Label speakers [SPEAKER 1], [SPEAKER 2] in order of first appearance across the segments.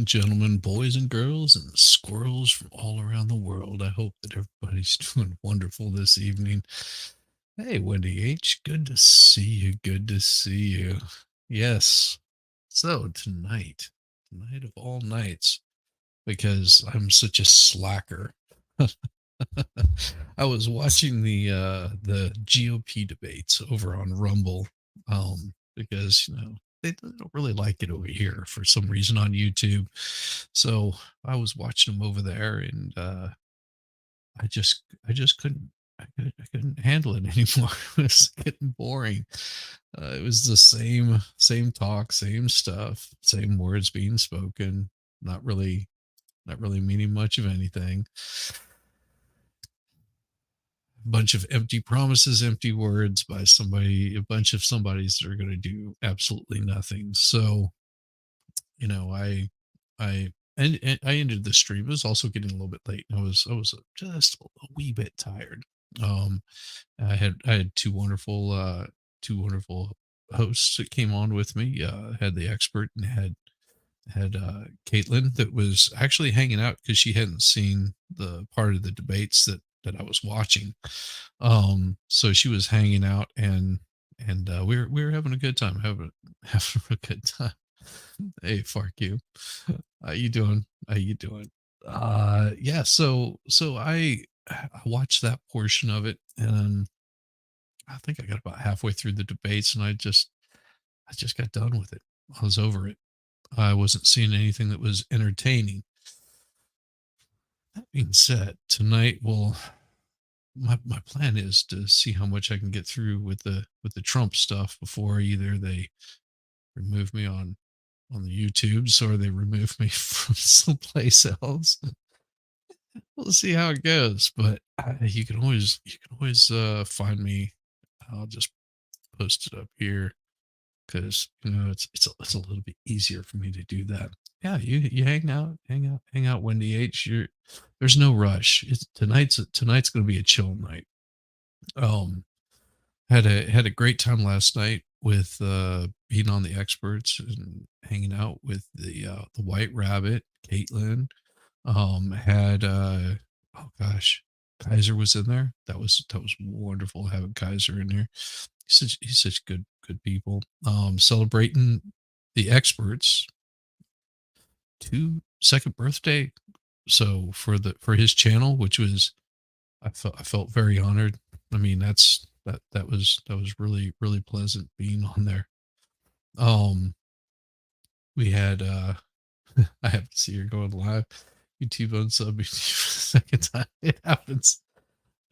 [SPEAKER 1] gentlemen, boys and girls, and squirrels from all around the world. I hope that everybody's doing wonderful this evening. Hey, Wendy H., good to see you. Good to see you. Yes. So tonight of all nights, because I'm such a slacker, I was watching the GOP debates over on Rumble, because they don't really like it over here for some reason on YouTube. So I was watching them over there, and I just couldn't handle it anymore. It was getting boring. It was the same talk, same stuff, same words being spoken, not really not really meaning much of anything. Bunch of empty promises, empty words by a bunch of somebodies that are going to do absolutely nothing. So, and I ended the stream. It was also getting a little bit late. I was just a wee bit tired. Um, I had two wonderful hosts that came on with me. Had the expert and had Caitlin that was actually hanging out because she hadn't seen the part of the debates that I was watching. So she was hanging out, and we were having a good time, having a good time. Hey, fuck you. How you doing? How you doing? Yeah. So I watched that portion of it, and I think I got about halfway through the debates, and I just got done with it. I was over it. I wasn't seeing anything that was entertaining. That being said, tonight my plan is to see how much I can get through with the Trump stuff before either they remove me on the YouTubes or they remove me from someplace else. We'll see how it goes, but you can always find me. I'll just post it up here because it's a little bit easier for me to do that. Yeah, you hang out, Wendy H. There's no rush. Tonight's going to be a chill night. Um, had a great time last night with being on the experts and hanging out with the White Rabbit, Caitlin. Had oh gosh, Kaiser was in there. That was wonderful having Kaiser in there. He's such good people. Celebrating the experts two second birthday. So for his channel, which was I felt very honored. I mean, that was really pleasant being on there. Um, we had I have to see her going live. YouTube unsub me for the second time. It happens.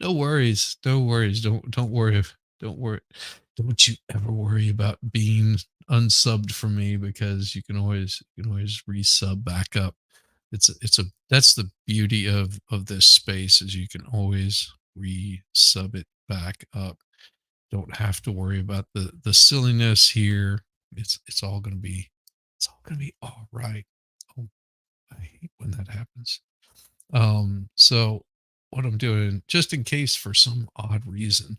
[SPEAKER 1] No worries. No worries. Don't worry. Don't worry. Don't you ever worry about being unsubbed from me because you can always resub back up. It's a That's the beauty of this space is you can always resub it back up. Don't have to worry about the silliness here. It's all gonna be all right. Oh, I hate when that happens. So what I'm doing, just in case for some odd reason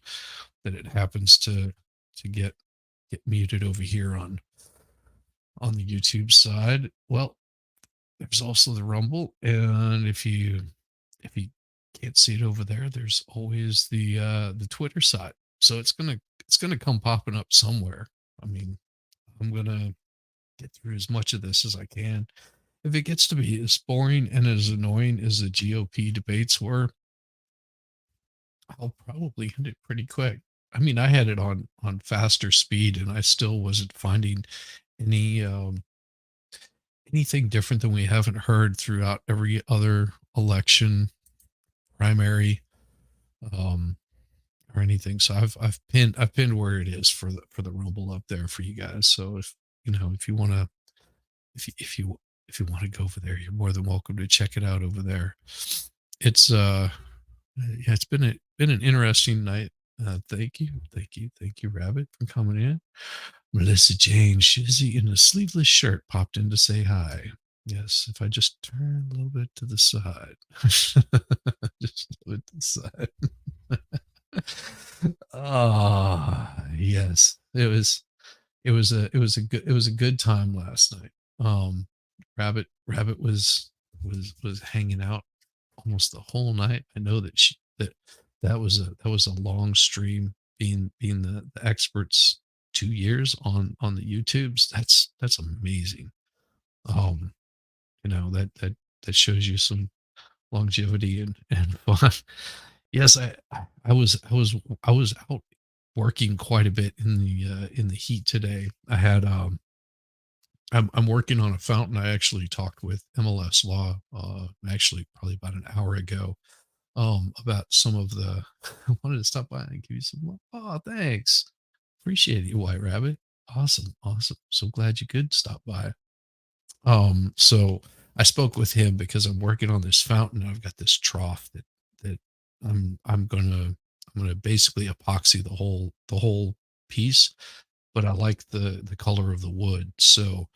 [SPEAKER 1] that it happens to get muted over here on the YouTube side, well, there's also the Rumble, and if you can't see it over there, there's always the Twitter side. So it's gonna come popping up somewhere. I mean, I'm gonna get through as much of this as I can. If it gets to be as boring and as annoying as the GOP debates were, I'll probably end it pretty quick. I mean, I had it on faster speed, and I still wasn't finding any anything different than we haven't heard throughout every other election, primary, um, or anything. So I've pinned where it is for the Rumble up there for you guys. So if you want to if you want to go over there, you're more than welcome to check it out over there. It's yeah, it's been an interesting night. Thank you, Rabbit, for coming in. Melissa Jane Shizzy in a sleeveless shirt popped in to say hi. Yes, if I just turn a little bit to the side, just a little bit to the side. Ah, yes, it was a good time last night. Rabbit was hanging out almost the whole night. I know that was a long stream, being the experts 2 years on the YouTubes. That's amazing. Um, that shows you some longevity and fun. Yes, I was out working quite a bit in the heat today. I'm working on a fountain. I actually talked with MLS Law, actually probably about an hour ago, about some of the. I wanted to stop by and give you some love. Oh, thanks, appreciate it, White Rabbit. Awesome, awesome. So glad you could stop by. So I spoke with him because I'm working on this fountain. I've got this trough that I'm gonna basically epoxy the whole piece, but I like the color of the wood. So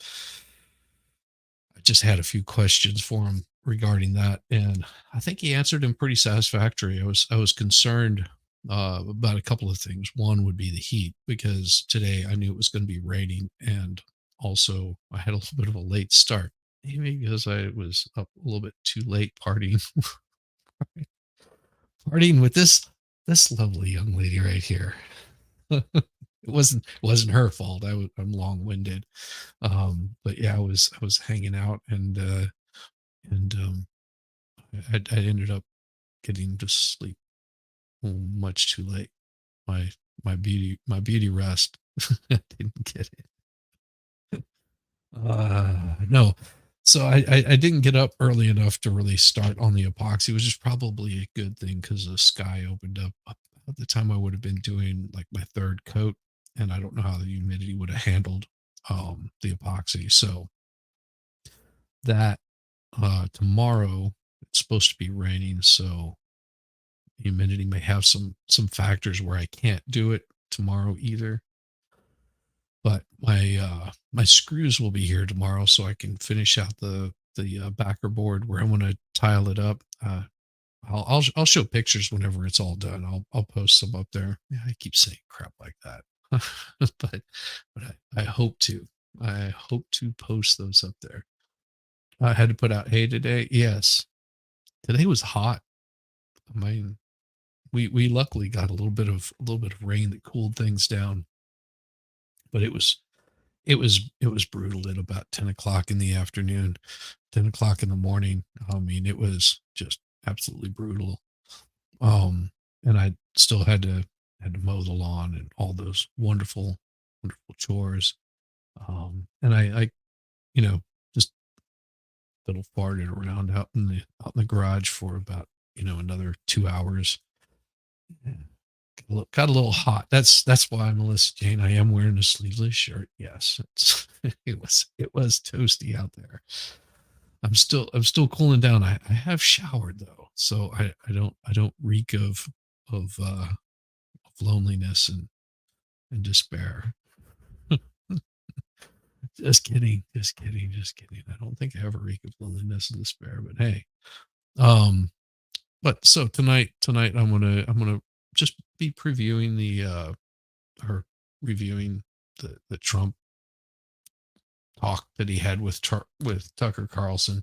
[SPEAKER 1] I just had a few questions for him regarding that, and I think he answered them pretty satisfactory. I was concerned about a couple of things. One would be the heat, because today I knew it was going to be raining, and also I had a little bit of a late start, maybe because I was up a little bit too late partying partying with this lovely young lady right here. It wasn't her fault. I'm long winded. But yeah, I was hanging out, and I ended up getting to sleep much too late. My my beauty rest. I didn't get it. No. So I didn't get up early enough to really start on the epoxy, which is probably a good thing because the sky opened up at the time I would have been doing like my third coat, and I don't know how the humidity would have handled the epoxy. So that tomorrow it's supposed to be raining, so humidity may have some factors where I can't do it tomorrow either. But my screws will be here tomorrow, so I can finish out the backer board where I want to tile it up. I'll show pictures whenever it's all done. I'll post some up there. Yeah, I keep saying crap like that, but I hope to. I hope to post those up there. I had to put out hay today. Yes, today was hot. I mean, we luckily got a little bit of rain that cooled things down, but it was brutal at about 10 o'clock in the afternoon, 10 o'clock in the morning. I mean, it was just absolutely brutal. And I still had to mow the lawn and all those wonderful, wonderful chores. And I you know, just little farted around out in the garage for about, another 2 hours. Yeah. Got a little hot. That's why, Melissa Jane, I am wearing a sleeveless shirt. Yes, it was toasty out there. I'm still cooling down. I have showered though, so I don't reek of loneliness and despair. Just kidding, just kidding, just kidding. I don't think I ever reek of loneliness and despair, but hey. Um, but so tonight I'm gonna just be previewing or reviewing the Trump talk that he had with Tucker Carlson.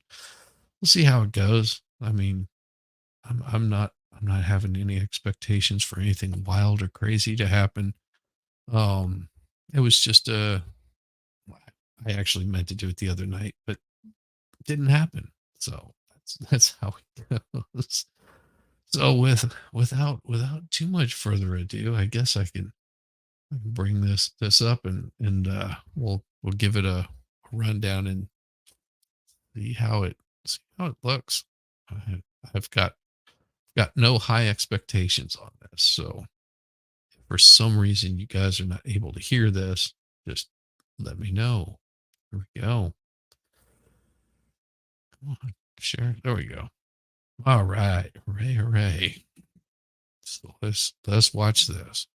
[SPEAKER 1] We'll see how it goes. I mean, I'm not having any expectations for anything wild or crazy to happen. It was just I actually meant to do it the other night, but it didn't happen. So that's how it goes. So without too much further ado, I guess I can bring this up, and we'll give it a rundown and see how it looks. I've got no high expectations on this, so if for some reason you guys are not able to hear this, just let me know. Here we go. Come on, share. There we go. All right, hooray, hooray. So let's watch this.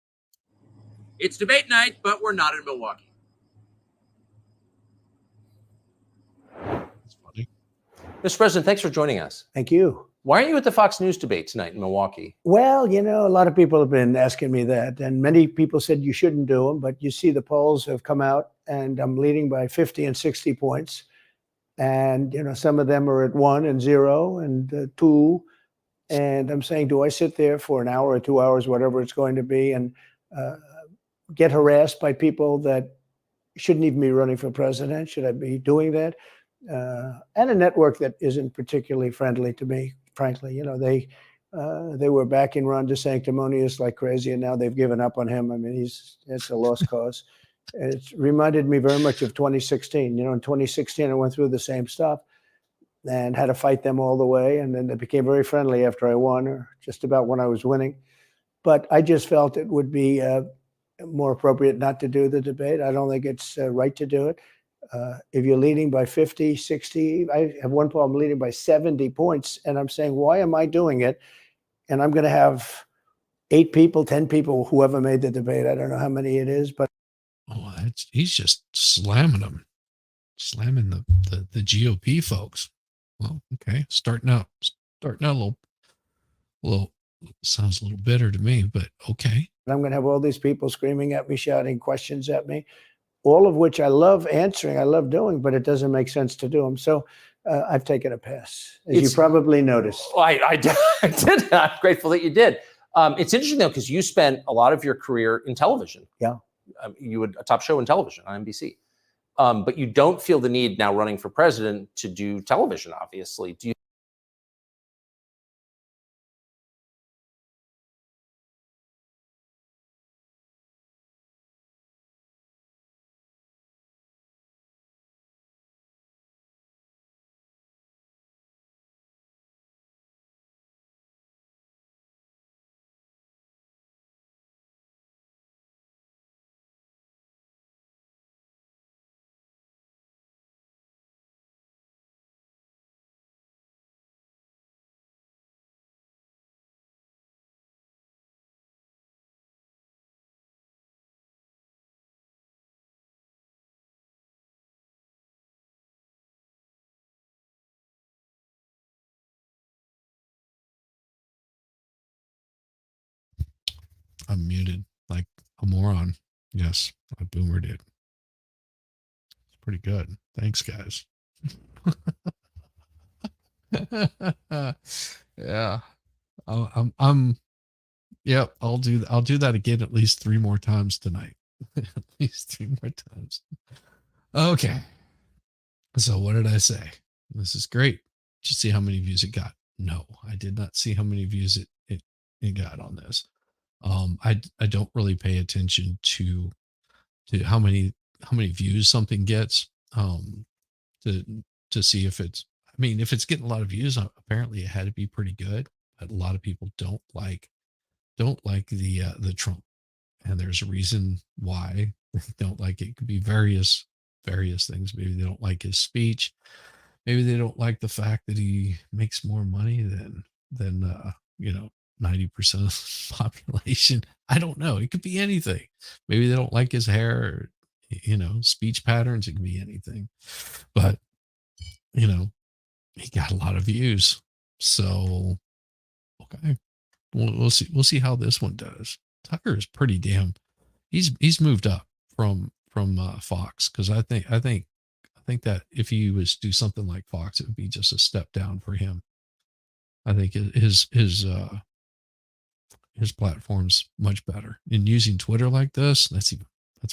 [SPEAKER 2] It's debate night, but we're not in Milwaukee.
[SPEAKER 1] That's funny.
[SPEAKER 3] Mr. President, thanks for joining us.
[SPEAKER 4] Thank you.
[SPEAKER 3] Why aren't you at the Fox News debate tonight in Milwaukee?
[SPEAKER 4] Well, a lot of people have been asking me that, and many people said you shouldn't do them, but you see the polls have come out, and I'm leading by 50 and 60 points. And, some of them are at 1 and 0 and 2. And I'm saying, do I sit there for an hour or 2 hours, whatever it's going to be, and get harassed by people that shouldn't even be running for president? Should I be doing that? And a network that isn't particularly friendly to me, frankly. They were backing Ron DeSanctimonious like crazy, and now they've given up on him. I mean, it's a lost cause. It reminded me very much of 2016. In 2016, I went through the same stuff and had to fight them all the way. And then they became very friendly after I won, or just about when I was winning. But I just felt it would be more appropriate not to do the debate. I don't think it's right to do it. If you're leading by 50, 60, I have one poll, I'm leading by 70 points. And I'm saying, why am I doing it? And I'm going to have 8 people, 10 people, whoever made the debate. I don't know how many it is, but.
[SPEAKER 1] Oh, he's just slamming them, slamming the GOP folks. Well, okay, starting out a little sounds a little bitter to me, but okay.
[SPEAKER 4] I'm going to have all these people screaming at me, shouting questions at me, all of which I love answering, I love doing, but it doesn't make sense to do them. So I've taken a pass, as you probably noticed.
[SPEAKER 3] I did. I'm grateful that you did. It's interesting, though, because you spent a lot of your career in television.
[SPEAKER 4] Yeah.
[SPEAKER 3] You had a top show in television on NBC. But you don't feel the need now running for president to do television, obviously. Do you?
[SPEAKER 1] I'm muted like a moron. Yes, I boomered it. It's pretty good. Thanks, guys. Yeah. Yep, I'll do that again at least 3 more times tonight. At least 3 more times. Okay. So what did I say? This is great. Did you see how many views it got? No, I did not see how many views it got on this. I don't really pay attention to how many views something gets. To see if it's, I mean, if it's getting a lot of views, apparently it had to be pretty good. But a lot of people don't like the Trump, and there's a reason why they don't like it. It could be various things. Maybe they don't like his speech. Maybe they don't like the fact that he makes more money than 90% of the population. I don't know. It could be anything. Maybe they don't like his hair, or, speech patterns. It could be anything. But he got a lot of views. So okay. We'll see how this one does. Tucker is pretty damn. He's moved up from Fox, because I think that if he was to do something like Fox, it would be just a step down for him. I think his platform's much better. And using Twitter like this, that's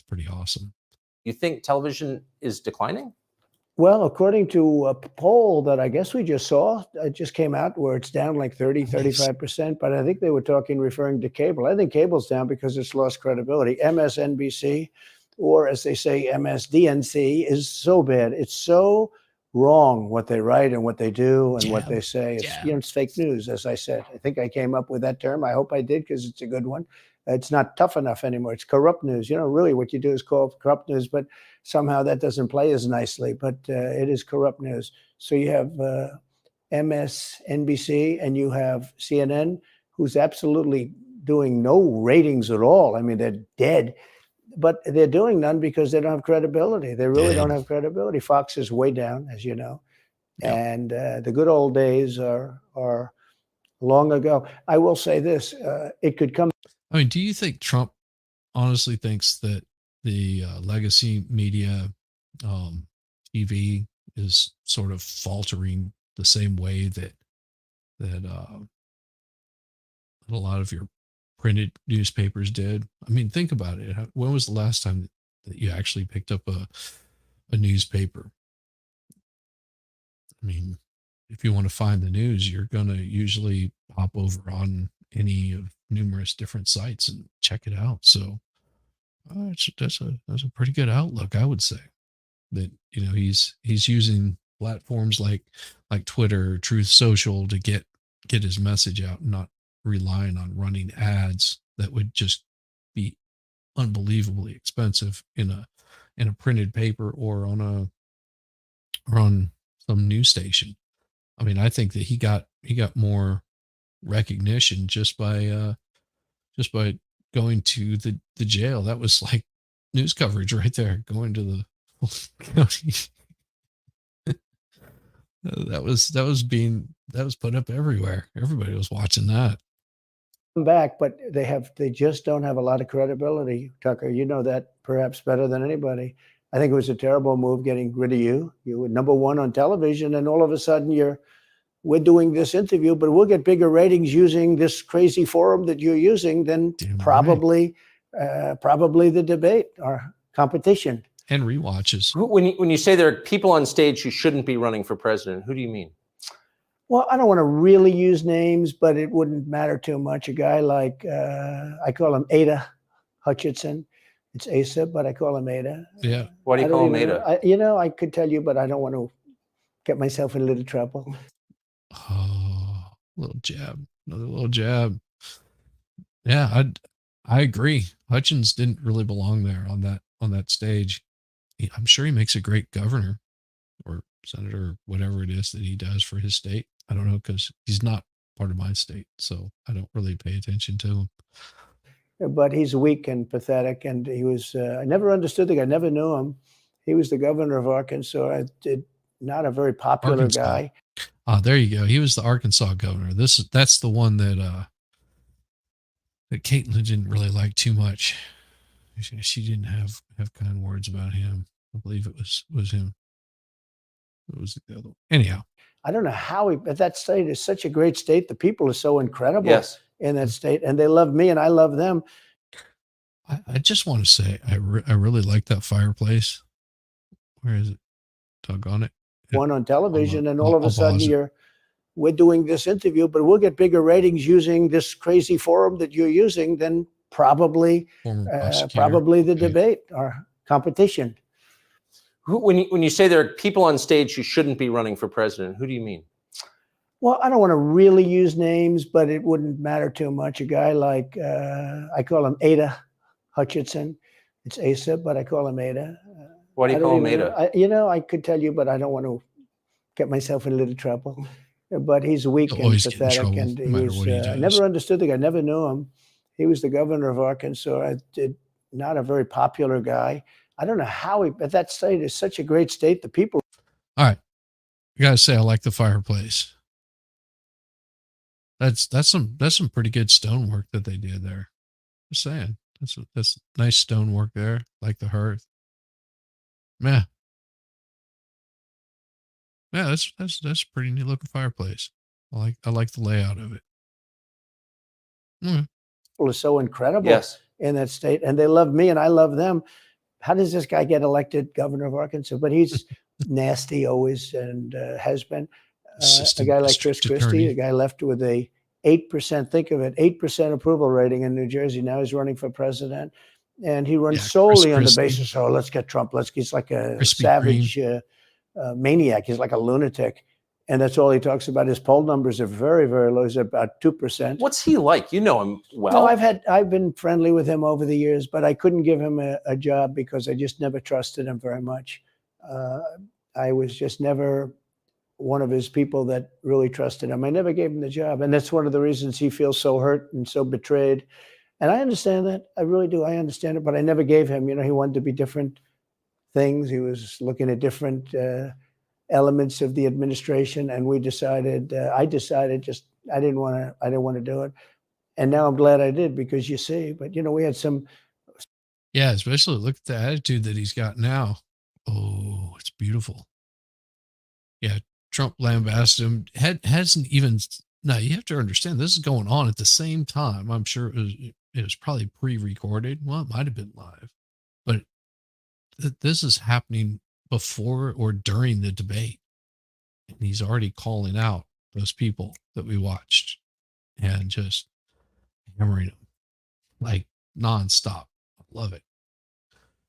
[SPEAKER 1] pretty awesome.
[SPEAKER 3] You think television is declining?
[SPEAKER 4] Well, according to a poll that I guess we just saw, it just came out where it's down like 30, 35%. But I think they were referring to cable. I think cable's down because it's lost credibility. MSNBC, or as they say, MSDNC, is so bad. It's so wrong what they write and what they do and what they say. It's fake news, as I said. I think I came up with that term. I hope I did, because it's a good one. It's not tough enough anymore. It's corrupt news. Really what you do is call corrupt news, but somehow that doesn't play as nicely. But it is corrupt news. So you have MSNBC and you have CNN, who's absolutely doing no ratings at all. I mean, they're dead. But they're doing none because they don't have credibility. They really don't have credibility. Fox is way down, as you know. Yep. And the good old days are long ago. I will say this, it could come.
[SPEAKER 1] I mean, do you think Trump honestly thinks that the legacy media, TV, is sort of faltering the same way that a lot of your printed newspapers did. I mean, think about it. When was the last time that you actually picked up a newspaper? I mean, if you want to find the news, you're going to usually pop over on any of numerous different sites and check it out. So that's a pretty good outlook, I would say. That he's using platforms like Twitter, Truth Social to get his message out, and not relying on running ads that would just be unbelievably expensive in a printed paper or on some news station. I mean, I think that he got more recognition just by going to the jail. That was like news coverage right there. Going to the county. that was put up everywhere. Everybody was watching that.
[SPEAKER 4] Back, but they just don't have a lot of credibility. Tucker, you know that perhaps better than anybody. I think it was a terrible move getting rid of you. You were number one on television, and all of a sudden we're doing this interview, but we'll get bigger ratings using this crazy forum that you're using than probably the debate or competition.
[SPEAKER 1] And rewatches.
[SPEAKER 3] When you say there are people on stage who shouldn't be running for president, who do you mean?
[SPEAKER 4] Well, I don't want to really use names, but it wouldn't matter too much. A guy like, I call him Ada Hutchinson. It's Asa, but I call him Ada.
[SPEAKER 1] Yeah.
[SPEAKER 3] Why do you call him Ada?
[SPEAKER 4] I could tell you, but I don't want to get myself in a little trouble.
[SPEAKER 1] Oh, little jab. Another little jab. Yeah, I agree. Hutchins didn't really belong there on that stage. I'm sure he makes a great governor or senator or whatever it is that he does for his state. I don't know, because he's not part of my state, so I don't really pay attention to him.
[SPEAKER 4] But he's weak and pathetic, and he was. I never understood the guy. Never knew him. He was the governor of Arkansas. Not a very popular guy.
[SPEAKER 1] There you go. He was the Arkansas governor. That's the one that Caitlin didn't really like too much. She didn't have kind words about him. I believe it was him. It was the other one. Anyhow.
[SPEAKER 4] I don't know how but that state is such a great state. The people are so incredible in that state, and they love me and I love them.
[SPEAKER 1] I just want to say, I really like that fireplace. Where is it? Doggone it.
[SPEAKER 4] One on television, and all of a sudden we're doing this interview, but we'll get bigger ratings using this crazy forum that you're using than probably the debate or competition.
[SPEAKER 3] When you say there are people on stage who shouldn't be running for president, who do you mean?
[SPEAKER 4] Well, I don't want to really use names, but it wouldn't matter too much. A guy like, I call him Ada Hutchinson. It's Asa, but I call him Ada.
[SPEAKER 3] Why do you call him Ada?
[SPEAKER 4] I could tell you, but I don't want to get myself in a little trouble. But he's weak and pathetic, and he was. I never understood the guy. Never knew him. He was the governor of Arkansas. Not a very popular guy. I don't know how but that state is such a great state. The people.
[SPEAKER 1] All right, I gotta say, I like the fireplace. That's some pretty good stonework that they did there. Just saying, that's nice stonework there, like the hearth. Yeah, that's a pretty neat looking fireplace. I like the layout of it.
[SPEAKER 4] People are so incredible in that state, and they love me and I love them. How does this guy get elected governor of Arkansas? But he's nasty always, and has been. A guy like Chris Christie, a guy left with a 8%, think of it, 8% approval rating in New Jersey. Now he's running for president, and he runs solely on the basis, let's get Trump. He's like a savage maniac. He's like a lunatic. And that's all he talks about. His poll numbers are very, very low. He's about 2%.
[SPEAKER 3] What's he like? You know him well.
[SPEAKER 4] No, I've been friendly with him over the years, but I couldn't give him a job because I just never trusted him very much. I was just never one of his people that really trusted him. I never gave him the job. And that's one of the reasons he feels so hurt and so betrayed. And I understand that. I really do. I understand it. But I never gave him, he wanted to be different things. He was looking at different elements of the administration, and I decided I didn't want to do it. And now I'm glad I did, because you see, but we had some.
[SPEAKER 1] Yeah, especially look at the attitude that he's got now. Oh, it's beautiful. Yeah, Trump lambasted him. Hasn't even. Now you have to understand this is going on at the same time. I'm sure it was probably pre-recorded. Well, it might have been live, but this is happening before or during the debate, and he's already calling out those people that we watched and just hammering them like nonstop. I love it.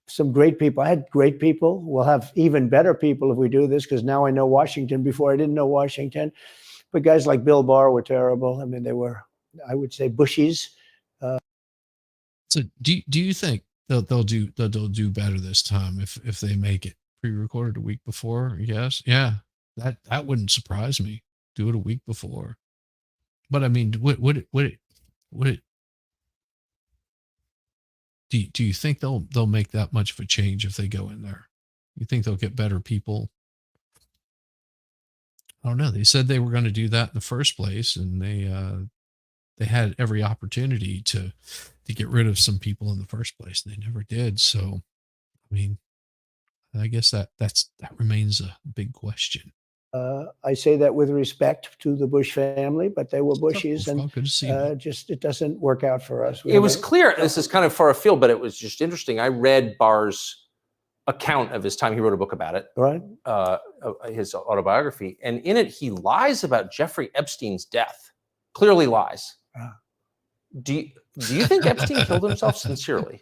[SPEAKER 4] Some great people. I had great people. We'll have even better people if we do this, because now I know Washington. Before I didn't know Washington. But guys like Bill Barr were terrible. I mean, they were, I would say, bushies.
[SPEAKER 1] So do you think they'll do better this time if they make it pre-recorded a week before? Yes. Yeah. That wouldn't surprise me. Do it a week before. But I mean, would it do you think they'll make that much of a change if they go in there? You think they'll get better people? I don't know. They said they were going to do that in the first place, and they had every opportunity to get rid of some people in the first place. They never did. So, I mean, I guess that remains a big question.
[SPEAKER 4] I say that with respect to the Bush family, but they were bushies,
[SPEAKER 1] Well,
[SPEAKER 4] and
[SPEAKER 1] good to see you.
[SPEAKER 4] just it doesn't work out for us.
[SPEAKER 3] It was clear. This is kind of far afield, but it was just interesting. I read Barr's account of his time. He wrote a book about it,
[SPEAKER 4] right.
[SPEAKER 3] His autobiography, and in it he lies about Jeffrey Epstein's death. Clearly lies. Do you think Epstein killed himself sincerely?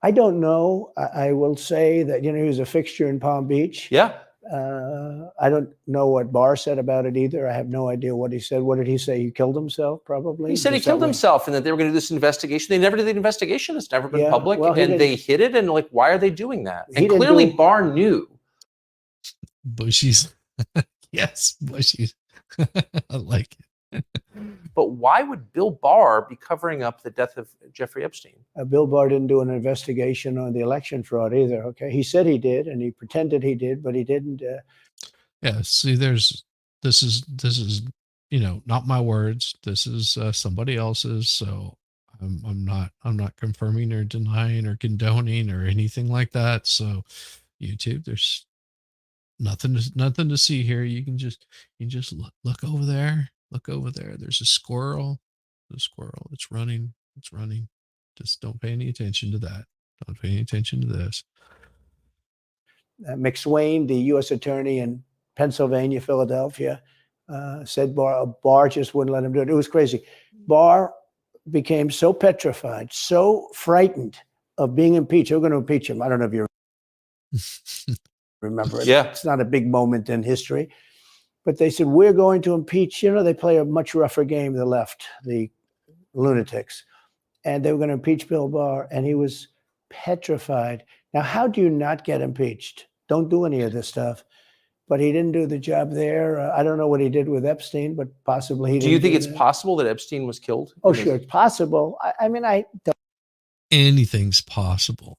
[SPEAKER 4] I don't know. I will say that, he was a fixture in Palm Beach.
[SPEAKER 3] Yeah.
[SPEAKER 4] I don't know what Barr said about it either. I have no idea what he said. What did he say? He killed himself, probably?
[SPEAKER 3] He said he killed himself and that they were going to do this investigation. They never did the investigation. It's never been public.
[SPEAKER 4] Well,
[SPEAKER 3] and they hid it. And like, why are they doing that? And clearly Barr knew.
[SPEAKER 1] Bushies. Yes, bushies. I like it.
[SPEAKER 3] But why would Bill Barr be covering up the death of Jeffrey Epstein?
[SPEAKER 4] Bill Barr didn't do an investigation on the election fraud either. Okay, he said he did, and he pretended he did, but he didn't.
[SPEAKER 1] Yeah. See, this is not my words. This is somebody else's. So I'm not confirming or denying or condoning or anything like that. So YouTube, there's nothing to see here. You can just look over there. Look over there. There's a squirrel. The squirrel. It's running. It's running. Just don't pay any attention to that. Don't pay any attention to this.
[SPEAKER 4] McSwain, the U.S. attorney in Pennsylvania, Philadelphia, said Barr just wouldn't let him do it. It was crazy. Barr became so petrified, so frightened of being impeached. We're going to impeach him. I don't know if you remember it.
[SPEAKER 3] Yeah.
[SPEAKER 4] It's not a big moment in history. But they said, we're going to impeach. They play a much rougher game, the left, the lunatics. And they were going to impeach Bill Barr, and he was petrified. Now, how do you not get impeached? Don't do any of this stuff. But he didn't do the job there. I don't know what he did with Epstein, but possibly he didn't.
[SPEAKER 3] Do you think it's possible that Epstein was killed?
[SPEAKER 4] Oh, sure, it's possible. I mean, I don't.
[SPEAKER 1] Anything's possible.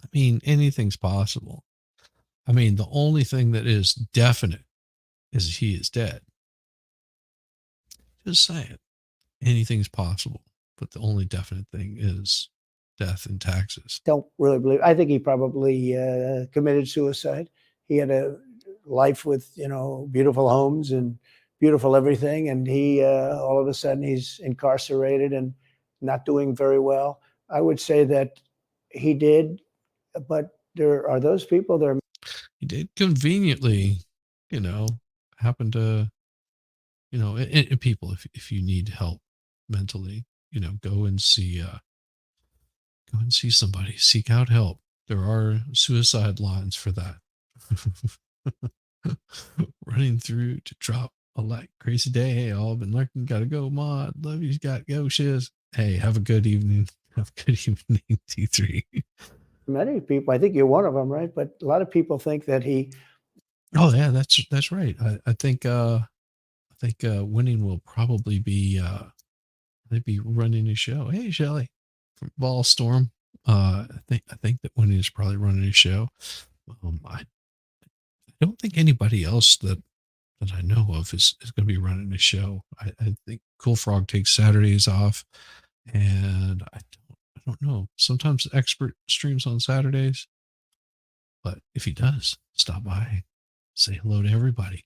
[SPEAKER 1] I mean, anything's possible. I mean, the only thing that is definite is he is dead. Just saying. Anything's possible. But the only definite thing is death and taxes.
[SPEAKER 4] Don't really believe. I think he probably committed suicide. He had a life with, beautiful homes and beautiful everything. And he, all of a sudden, he's incarcerated and not doing very well. I would say that he did, but there are those people that are.
[SPEAKER 1] He did conveniently, happen to, and people, if you need help mentally, go and see somebody, seek out help. There are suicide lines for that. Running through to drop a light crazy day. Hey, all been lurking, gotta go, mod. Love you's got go shiz. Hey, have a good evening. Have a good evening, T3.
[SPEAKER 4] Many people, I think you're one of them, right? But a lot of people think that he.
[SPEAKER 1] Oh yeah, that's right. I think Winning will probably be they'd be running a show. Hey, Shelly from Ballstorm. I think that Winning is probably running a show. I don't think anybody else that I know of is going to be running a show. I think Cool Frog takes Saturdays off, and I don't know. Sometimes Expert streams on Saturdays, but if he does, stop by. say hello to everybody.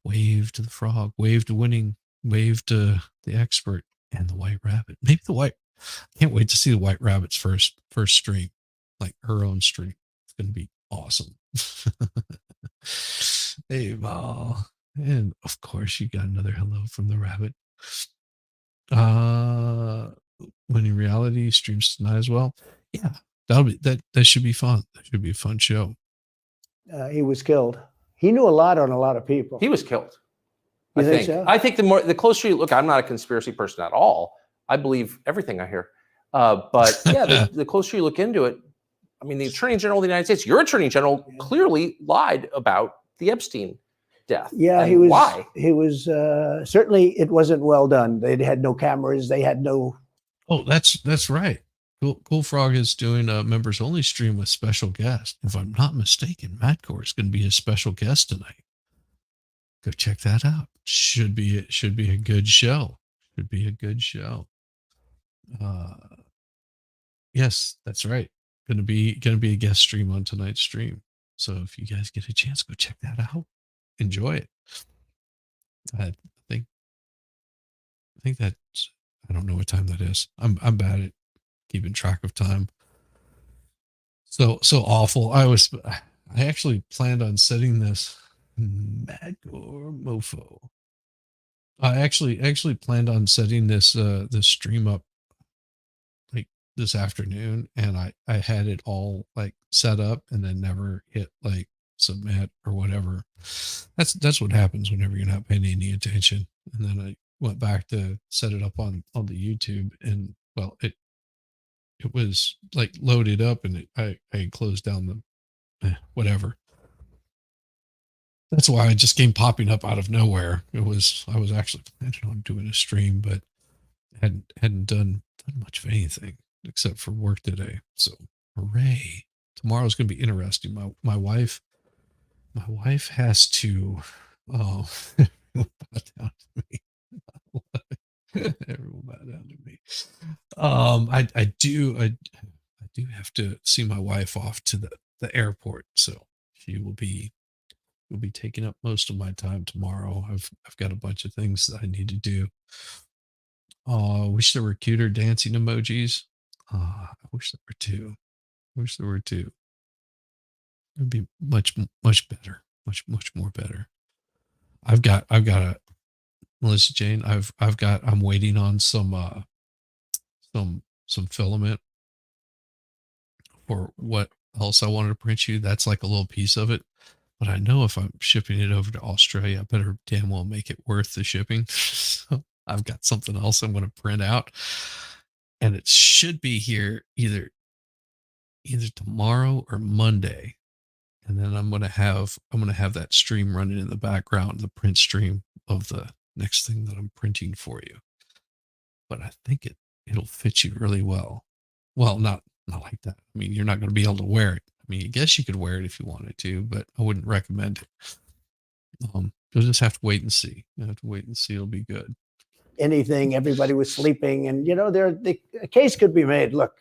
[SPEAKER 1] Wave to the frog, wave to winning, wave to the expert and the white rabbit. Maybe the white, can't wait to see the white rabbit's first stream, like her own stream. It's going to be awesome. Hey, Val. And of course, you got another hello from the rabbit. Winning reality streams tonight as well. Yeah, that should be fun. That should be a fun show.
[SPEAKER 4] He was killed. He knew a lot on a lot of people.
[SPEAKER 3] He was killed.
[SPEAKER 4] You think so?
[SPEAKER 3] I think the closer you look, I'm not a conspiracy person at all. I believe everything I hear. But yeah, the closer you look into it, I mean, the Attorney General of the United States, your Attorney General, clearly lied about the Epstein death.
[SPEAKER 4] Yeah,
[SPEAKER 3] and
[SPEAKER 4] he was.
[SPEAKER 3] Why?
[SPEAKER 4] He was certainly. It wasn't well done. They had no cameras. They had no.
[SPEAKER 1] Oh, that's right. Cool Frog is doing a members only stream with special guest. If I'm not mistaken, Matt Core is going to be his special guest tonight. Go check that out. Should be a good show. Should be a good show. Yes, that's right. Gonna be a guest stream on tonight's stream. So if you guys get a chance, go check that out. Enjoy it. I think that's, I don't know what time that is. I'm bad at keeping track of time. So awful. I actually planned on setting this Madcore Mofo. I actually planned on setting this stream up like this afternoon, and I had it all like set up and then never hit like submit or whatever. That's what happens whenever you're not paying any attention. And then I went back to set it up on the YouTube, and well, it was like loaded up, and I closed down the whatever. That's why it just came popping up out of nowhere. I was actually planning on doing a stream, but hadn't done much of anything except for work today. So hooray. Tomorrow's gonna be interesting. My wife has to bow down to me. Everyone bow down to me. I do have to see my wife off to the airport, so she will be taking up most of my time tomorrow. I've got a bunch of things that I need to do. Wish there were cuter dancing emojis. I wish there were two. It'd be much better. Much more better. I've got a Melissa Jane. I'm waiting on some filament for what else I wanted to print you. That's like a little piece of it. But I know if I'm shipping it over to Australia, I better damn well make it worth the shipping. So I've got something else I'm going to print out, and it should be here either tomorrow or Monday. And then I'm going to have that stream running in the background, the print stream of the next thing that I'm printing for you. But I think it'll fit you really well. Well, not like that. I mean, you're not going to be able to wear it. I mean, I guess you could wear it if you wanted to, but I wouldn't recommend it. You'll just have to wait and see. You'll have to wait and see. It'll be good.
[SPEAKER 4] Anything. Everybody was sleeping, and a case could be made. Look,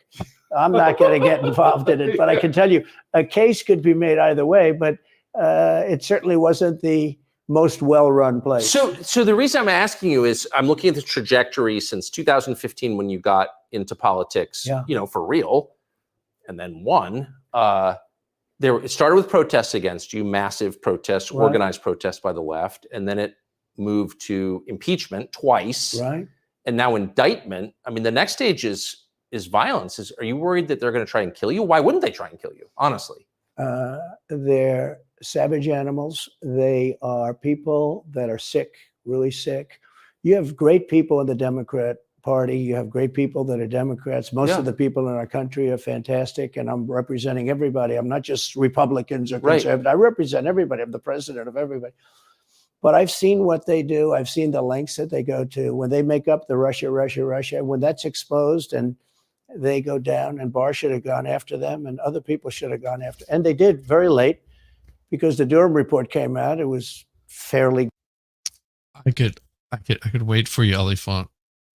[SPEAKER 4] I'm not going to get involved in it, but I can tell you a case could be made either way. But it certainly wasn't the most well-run place.
[SPEAKER 3] So the reason I'm asking you is I'm looking at the trajectory since 2015 when you got into politics, for real, and then won. It started with protests against you, massive protests, right. Organized protests by the left, and then it moved to impeachment twice,
[SPEAKER 4] right?
[SPEAKER 3] And now indictment. I mean, the next stage is violence. Are you worried that they're going to try and kill you? Why wouldn't they try and kill you? Honestly,
[SPEAKER 4] they're savage animals. They are people that are sick, really sick. You have great people in the Democrat Party. You have great people that are Democrats. Most of the people in our country are fantastic, and I'm representing everybody. I'm not just Republicans or conservatives. Right. I represent everybody. I'm the president of everybody. But I've seen what they do. I've seen the lengths that they go to when they make up the Russia. When that's exposed and they go down, and Barr should have gone after them, and other people should have gone after, and they did very late because the Durham report came out. It was fairly.
[SPEAKER 1] I could wait for you, Elefant.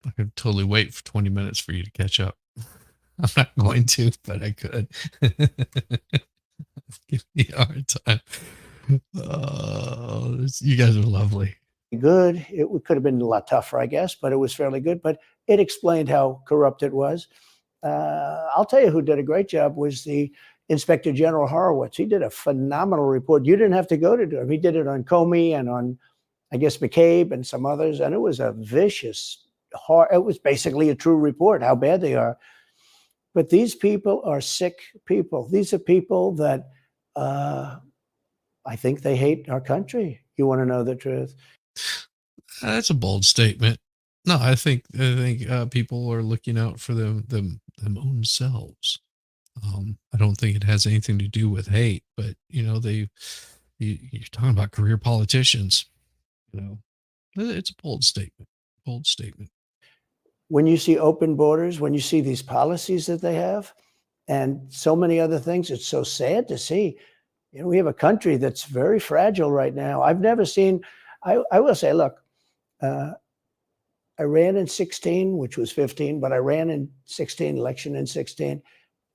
[SPEAKER 1] I could totally wait for 20 minutes for you to catch up. I'm not going to, but I could. Give me a hard time. You guys are lovely.
[SPEAKER 4] Good. It could have been a lot tougher, I guess, but it was fairly good. But it explained how corrupt it was. I'll tell you who did a great job was the Inspector General Horowitz. He did a phenomenal report. You didn't have to go to do it. He did it on Comey and on, I guess, McCabe and some others. And it was a vicious, it was basically a true report, how bad they are. But these people are sick people. These are people that I think they hate our country. You want to know the truth?
[SPEAKER 1] That's a bold statement. No, I think people are looking out for them own selves. I don't think it has anything to do with hate, but you're talking about career politicians. It's a bold statement. Bold statement.
[SPEAKER 4] When you see open borders, when you see these policies that they have, and so many other things, it's so sad to see. We have a country that's very fragile right now. I've never seen. I will say, look. I ran in 16, which was 15, but I ran in 16, election in 16,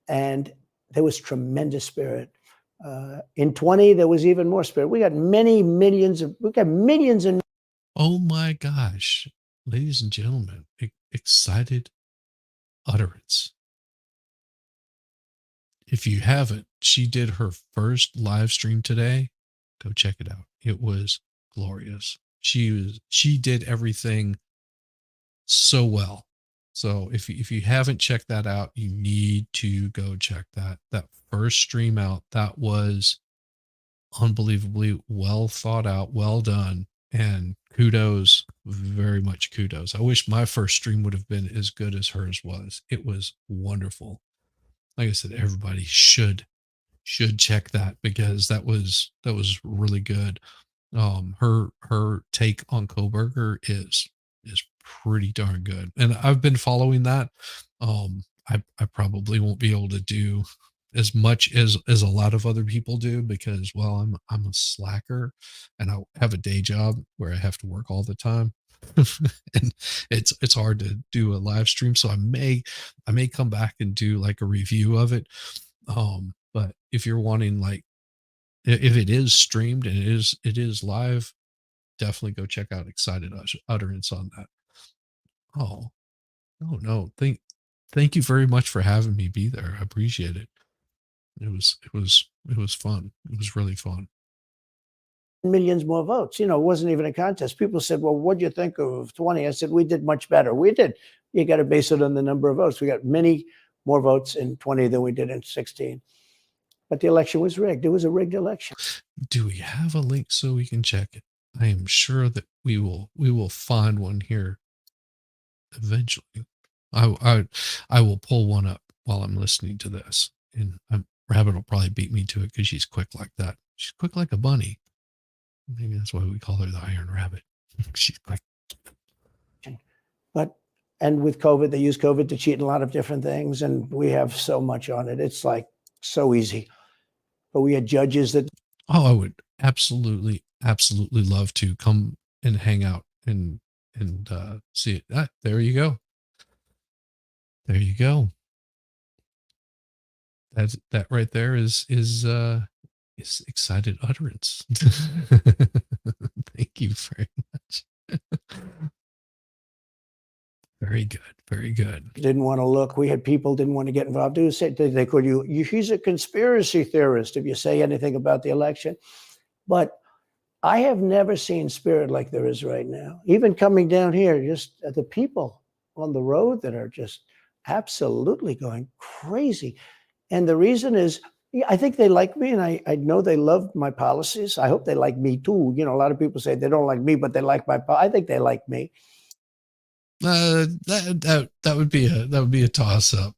[SPEAKER 4] and there was tremendous spirit. In 20, there was even more spirit. We got millions and.
[SPEAKER 1] Oh my gosh, ladies and gentlemen, excited utterance. If you haven't, she did her first live stream today. Go check it out. It was glorious. She did everything so well. So if you haven't checked that out, you need to go check that first stream out. That was unbelievably well thought out, well done, and kudos, very much kudos. I wish my first stream would have been as good as hers was. It was wonderful. Like I said, everybody should check that because that was really good. Her take on Koberger is pretty darn good, and I've been following that. I probably won't be able to do as much as a lot of other people do because, well, I'm a slacker, and I have a day job where I have to work all the time, and it's hard to do a live stream. So I may come back and do like a review of it. But if you're wanting like if it is streamed and it is live, definitely go check out Excited Utterance on that. Oh no. Thank you very much for having me be there. I appreciate it. It was fun. It was really fun.
[SPEAKER 4] Millions more votes. It wasn't even a contest. People said, well, what'd you think of 20? I said, we did much better. We did. You got to base it on the number of votes. We got many more votes in 20 than we did in 16. But the election was rigged. It was a rigged election.
[SPEAKER 1] Do we have a link so we can check it? I am sure that we will find one here eventually. I will pull one up while I'm listening to this, and Rabbit will probably beat me to it because she's quick like that. She's quick like a bunny. Maybe that's why we call her the Iron Rabbit. She's quick.
[SPEAKER 4] And with COVID, they use COVID to cheat in a lot of different things, and we have so much on it. It's like so easy. But we had judges that.
[SPEAKER 1] Oh, I would absolutely love to come and hang out and see it. There you go. There you go. That right there is Excited Utterance. Thank you very much. Very good. Very good.
[SPEAKER 4] Didn't want to look. We had people didn't want to get involved. They called you. He's a conspiracy theorist if you say anything about the election. But I have never seen spirit like there is right now. Even coming down here, just the people on the road that are just absolutely going crazy. And the reason is, I think they like me, and I know they love my policies. I hope they like me too. A lot of people say they don't like me, but they like my. I think they like me.
[SPEAKER 1] That would be a toss up.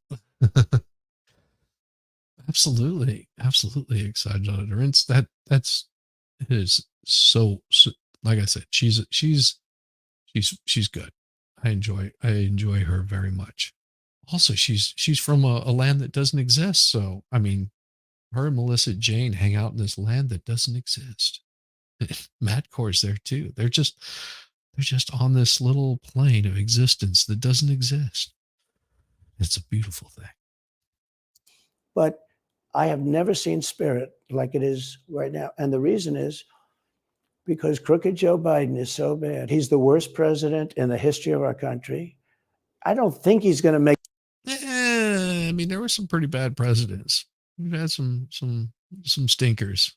[SPEAKER 1] Absolutely Excited Utterance. That's so like I said, she's good. I enjoy her very much. Also, she's from a land that doesn't exist. So I mean, her and Melissa Jane hang out in this land that doesn't exist. Matt Core's there too. They're just on this little plane of existence that doesn't exist. It's a beautiful thing.
[SPEAKER 4] But I have never seen spirit like it is right now. And the reason is because crooked Joe Biden is so bad. He's the worst president in the history of our country. I don't think he's going to make.
[SPEAKER 1] I mean, there were some pretty bad presidents. We've had some stinkers.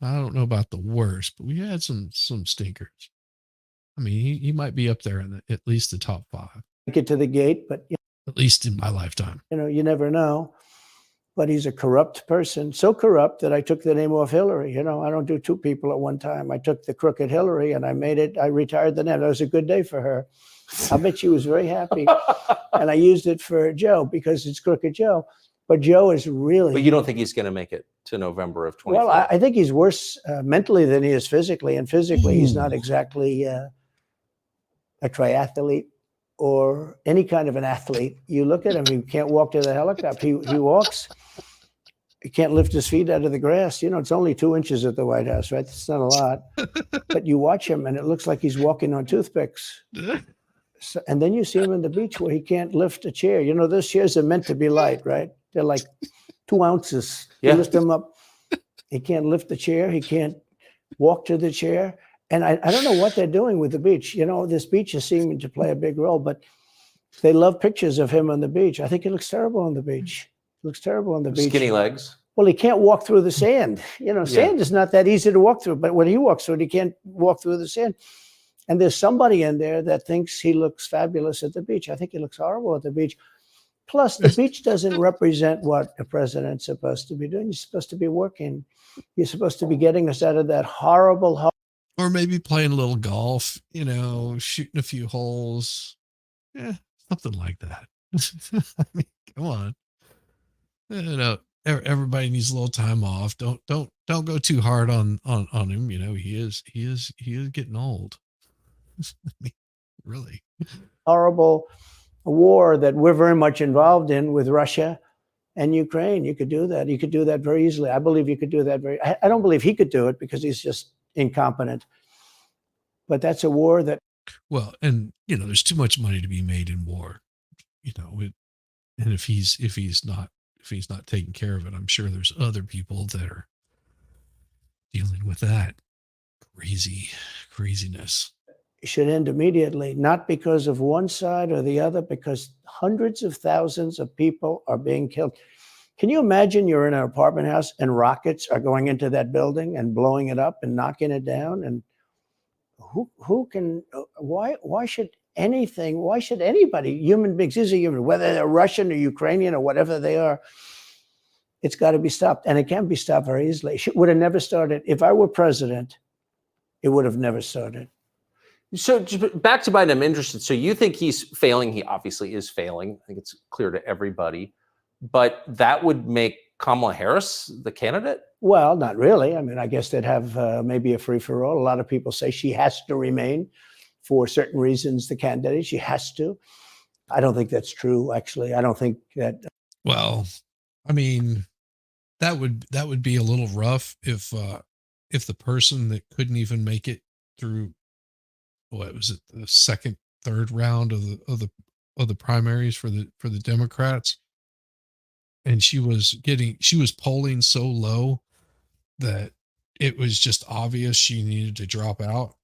[SPEAKER 1] I don't know about the worst, but we had some stinkers. I mean, he might be up there in at least the top 5.
[SPEAKER 4] Get to the gate, but
[SPEAKER 1] at least in my lifetime.
[SPEAKER 4] You never know. But he's a corrupt person, so corrupt that I took the name off Hillary. I don't do 2 people at one time. I took the crooked Hillary and I retired the name. That was a good day for her. I bet she was very happy. And I used it for Joe because it's crooked Joe. But Joe is really.
[SPEAKER 3] But you don't think he's going to make it to November of 2024?
[SPEAKER 4] Well, I think he's worse mentally than he is physically. And physically, he's not exactly a triathlete or any kind of an athlete. You look at him, he can't walk to the helicopter. He walks. He can't lift his feet out of the grass. It's only 2 inches at the White House, right? It's not a lot. But you watch him and it looks like he's walking on toothpicks. So, and then you see him on the beach where he can't lift a chair. Those chairs are meant to be light, right? They're like 2 ounces. You lift them up. He can't lift the chair. He can't walk to the chair. And I don't know what they're doing with the beach. This beach is seeming to play a big role, but they love pictures of him on the beach. I think it looks terrible on the beach. Looks terrible on the beach.
[SPEAKER 3] Skinny legs.
[SPEAKER 4] Well, he can't walk through the sand. Sand is not that easy to walk through, but when he walks through it, he can't walk through the sand. And there's somebody in there that thinks he looks fabulous at the beach. I think he looks horrible at the beach. Plus, the beach doesn't represent what a president's supposed to be doing. You're supposed to be working. You're supposed to be getting us out of that horrible.
[SPEAKER 1] Or maybe playing a little golf, shooting a few holes. Yeah, something like that. I mean, come on. Everybody needs a little time off. Don't go too hard on him. He is getting old. I mean, really
[SPEAKER 4] horrible war that we're very much involved in with Russia and Ukraine. You could do that. You could do that very easily. I believe you could do that I don't believe he could do it because he's just incompetent. But that's a war that.
[SPEAKER 1] Well, and there's too much money to be made in war. And if he's not taking care of it, I'm sure there's other people that are dealing with that craziness.
[SPEAKER 4] It should end immediately, not because of one side or the other, because hundreds of thousands of people are being killed. Can you imagine you're in an apartment house and rockets are going into that building and blowing it up and knocking it down? And why should anybody, human beings, whether they're Russian or Ukrainian or whatever they are, it's got to be stopped. And it can be stopped very easily. It would have never started. If I were president, it would have never started.
[SPEAKER 3] So back to Biden, I'm interested. So you think he's failing? He obviously is failing. I think it's clear to everybody. But that would make Kamala Harris the candidate?
[SPEAKER 4] Well, not really. I mean, I guess they'd have maybe a free-for-all. A lot of people say she has to remain for certain reasons, the candidate. She has to. I don't think that's true, actually. I don't think that.
[SPEAKER 1] Well, I mean, that would be a little rough if the person that couldn't even make it through, what was it, the second, third round of the primaries for the Democrats, and she was polling so low that it was just obvious she needed to drop out.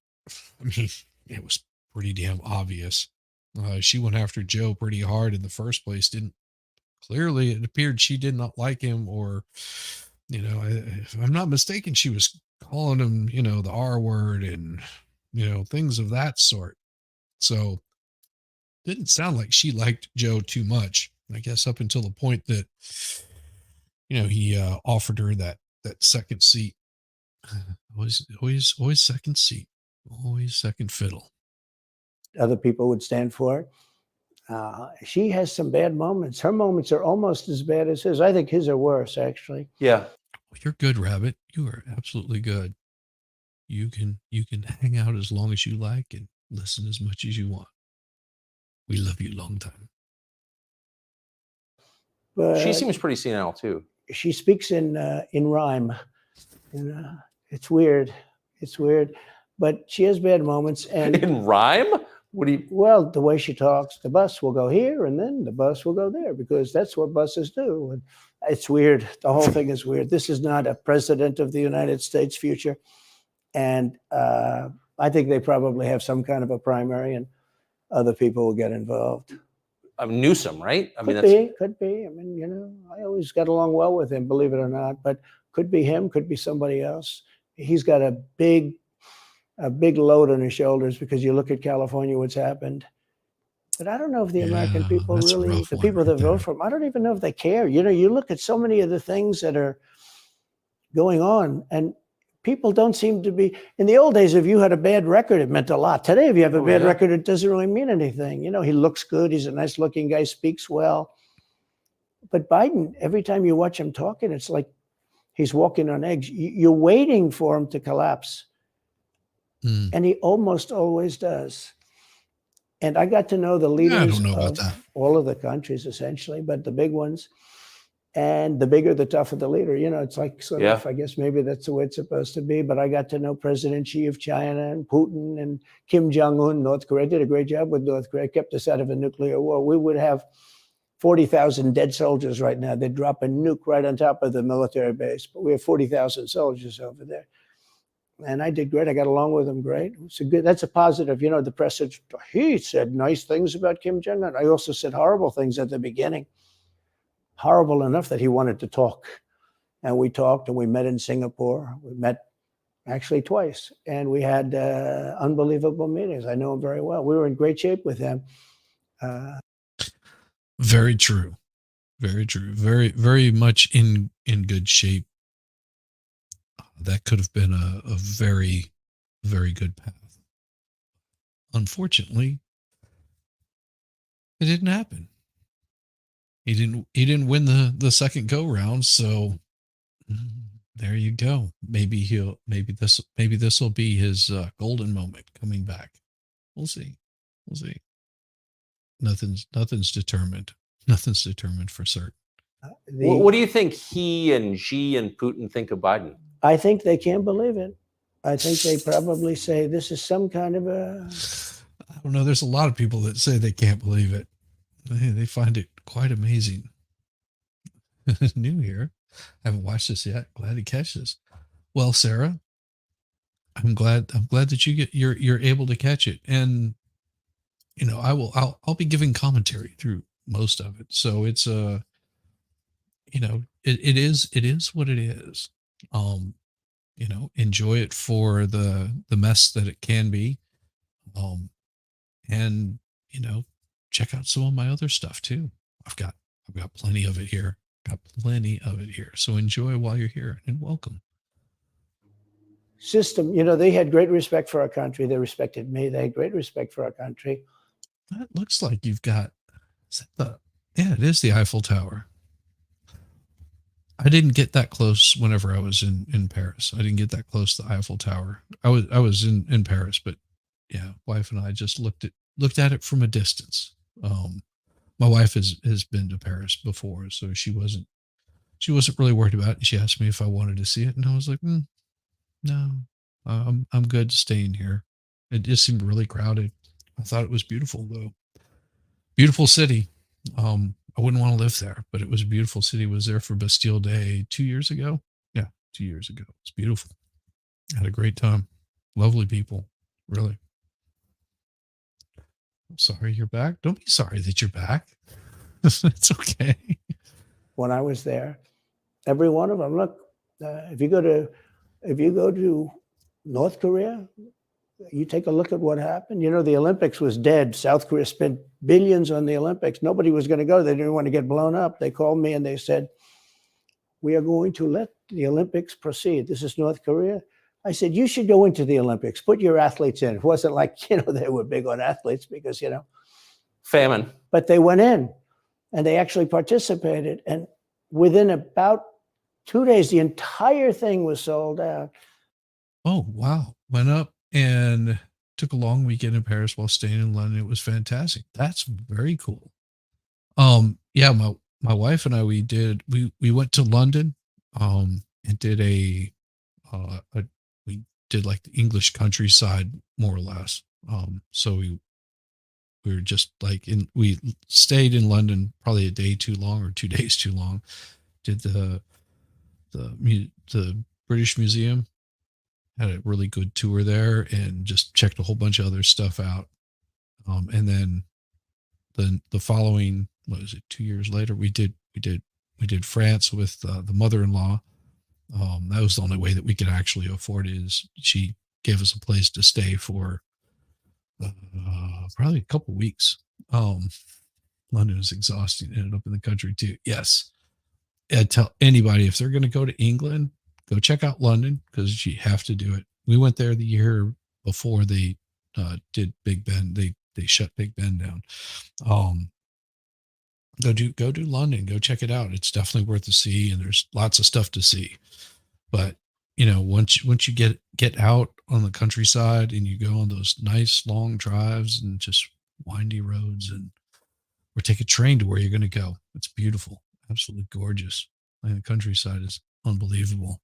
[SPEAKER 1] I mean, it was pretty damn obvious. She went after Joe pretty hard in the first place. Clearly it appeared she did not like him, or, if I'm not mistaken, she was calling him, the R word and, things of that sort. So didn't sound like she liked Joe too much, I guess, up until the point that, he offered her that second seat. Always second seat, always second fiddle.
[SPEAKER 4] Other people would stand for it. She has some bad moments. Her moments are almost as bad as his. I think his are worse, actually.
[SPEAKER 3] Yeah.
[SPEAKER 1] You're good, Rabbit. You are absolutely good. You can hang out as long as you like and listen as much as you want. We love you long time.
[SPEAKER 4] But
[SPEAKER 3] she seems pretty senile too.
[SPEAKER 4] She speaks in rhyme. It's weird. It's weird. But she has bad moments. And
[SPEAKER 3] in rhyme? What do you?
[SPEAKER 4] Well, the way she talks, the bus will go here and then the bus will go there because that's what buses do. And it's weird. The whole thing is weird. This is not a president of the United States future. And I think they probably have some kind of a primary and other people will get involved.
[SPEAKER 3] Newsom, right? I mean,
[SPEAKER 4] Could be. I mean, I always got along well with him, believe it or not, but could be him, could be somebody else. He's got a big load on his shoulders because you look at California, what's happened. But I don't know if the American people really, the people that vote for him, I don't even know if they care. You look at so many of the things that are going on and people don't seem to be, in the old days, if you had a bad record, it meant a lot. Today, if you have a bad record, it doesn't really mean anything. He looks good. He's a nice looking guy, speaks well. But Biden, every time you watch him talking, it's like he's walking on eggs. You're waiting for him to collapse. And he almost always does. And I got to know the leaders of all of the countries, essentially, but the big ones. And the bigger, the tougher the leader. It's like sort of, I guess maybe that's the way it's supposed to be. But I got to know President Xi of China and Putin and Kim Jong-un, North Korea. Did a great job with North Korea, kept us out of a nuclear war. We would have 40,000 dead soldiers right now. They'd drop a nuke right on top of the military base. But we have 40,000 soldiers over there. And I did great. I got along with him great. That's a positive. The press said, he said nice things about Kim Jong-un. I also said horrible things at the beginning. Horrible enough that he wanted to talk. And we talked and we met in Singapore. We met actually twice. And we had unbelievable meetings. I know him very well. We were in great shape with him.
[SPEAKER 1] Very true. Very true. Very, very much in good shape. That could have been a very, very good path. Unfortunately, it didn't happen. He didn't win the second go round, so there you go. Maybe this will be his golden moment coming back. We'll see. Nothing's determined. Nothing's determined for certain.
[SPEAKER 3] What do you think he and Xi and Putin think of Biden?
[SPEAKER 4] I think they can't believe it. I think they probably say this is some kind of a...
[SPEAKER 1] I don't know. There's a lot of people that say they can't believe it. They find it quite amazing. New here. I haven't watched this yet. Glad to catch this. Well, Sarah, I'm glad that you're able to catch it. And I'll be giving commentary through most of it. So it's it is what it is. Enjoy it for the mess that it can be. And check out some of my other stuff too. I've got plenty of it here. So enjoy while you're here and welcome.
[SPEAKER 4] System, they had great respect for our country. They respected me. They had great respect for our country.
[SPEAKER 1] That looks like you've got, it is the Eiffel Tower. I didn't get that close whenever I was in Paris. I didn't get that close to the Eiffel Tower. I was in Paris, but yeah, wife and I just looked at it from a distance. My wife has been to Paris before, so she wasn't really worried about it. She asked me if I wanted to see it, and I was like, no, I'm good staying here. It just seemed really crowded. I thought it was beautiful though. Beautiful city. I wouldn't want to live there, but it was a beautiful city. I was there for Bastille Day 2 years ago. Yeah, 2 years ago. It's beautiful. I had a great time. Lovely people, really. I'm sorry you're back. Don't be sorry that you're back. It's okay.
[SPEAKER 4] When I was there, every one of them, look, if you go to North Korea, you take a look at what happened. The Olympics was dead. South Korea spent billions on the Olympics. Nobody was going to go. They didn't want to get blown up. They called me and they said, we are going to let the Olympics proceed. This is North Korea. I said, you should go into the Olympics. Put your athletes in. It wasn't like, they were big on athletes because,
[SPEAKER 3] famine.
[SPEAKER 4] But they went in and they actually participated. And within about 2 days, the entire thing was sold out.
[SPEAKER 1] Oh, wow. Went up and took a long weekend in Paris while staying in London. It was fantastic. That's very cool. Yeah, my wife and I, we went to London, and did we did like the English countryside more or less. So we we were just like we stayed in London probably a day too long or 2 days too long. Did the British Museum, had a really good tour there, and just checked a whole bunch of other stuff out. And then the following, what was it, 2 years later, we did France with the mother-in-law. That was the only way that we could actually afford it. Is she gave us a place to stay for probably a couple weeks. London is exhausting. Ended up in the country too. Yes, I'd tell anybody if they're going to go to England, go check out London, because you have to do it. We went there the year before they did Big Ben. They shut Big Ben down. Go do London. Go check it out. It's definitely worth the see, and there's lots of stuff to see. But once you get out on the countryside and you go on those nice long drives and just windy roads, or take a train to where you're going to go, it's beautiful, absolutely gorgeous. And the countryside is unbelievable.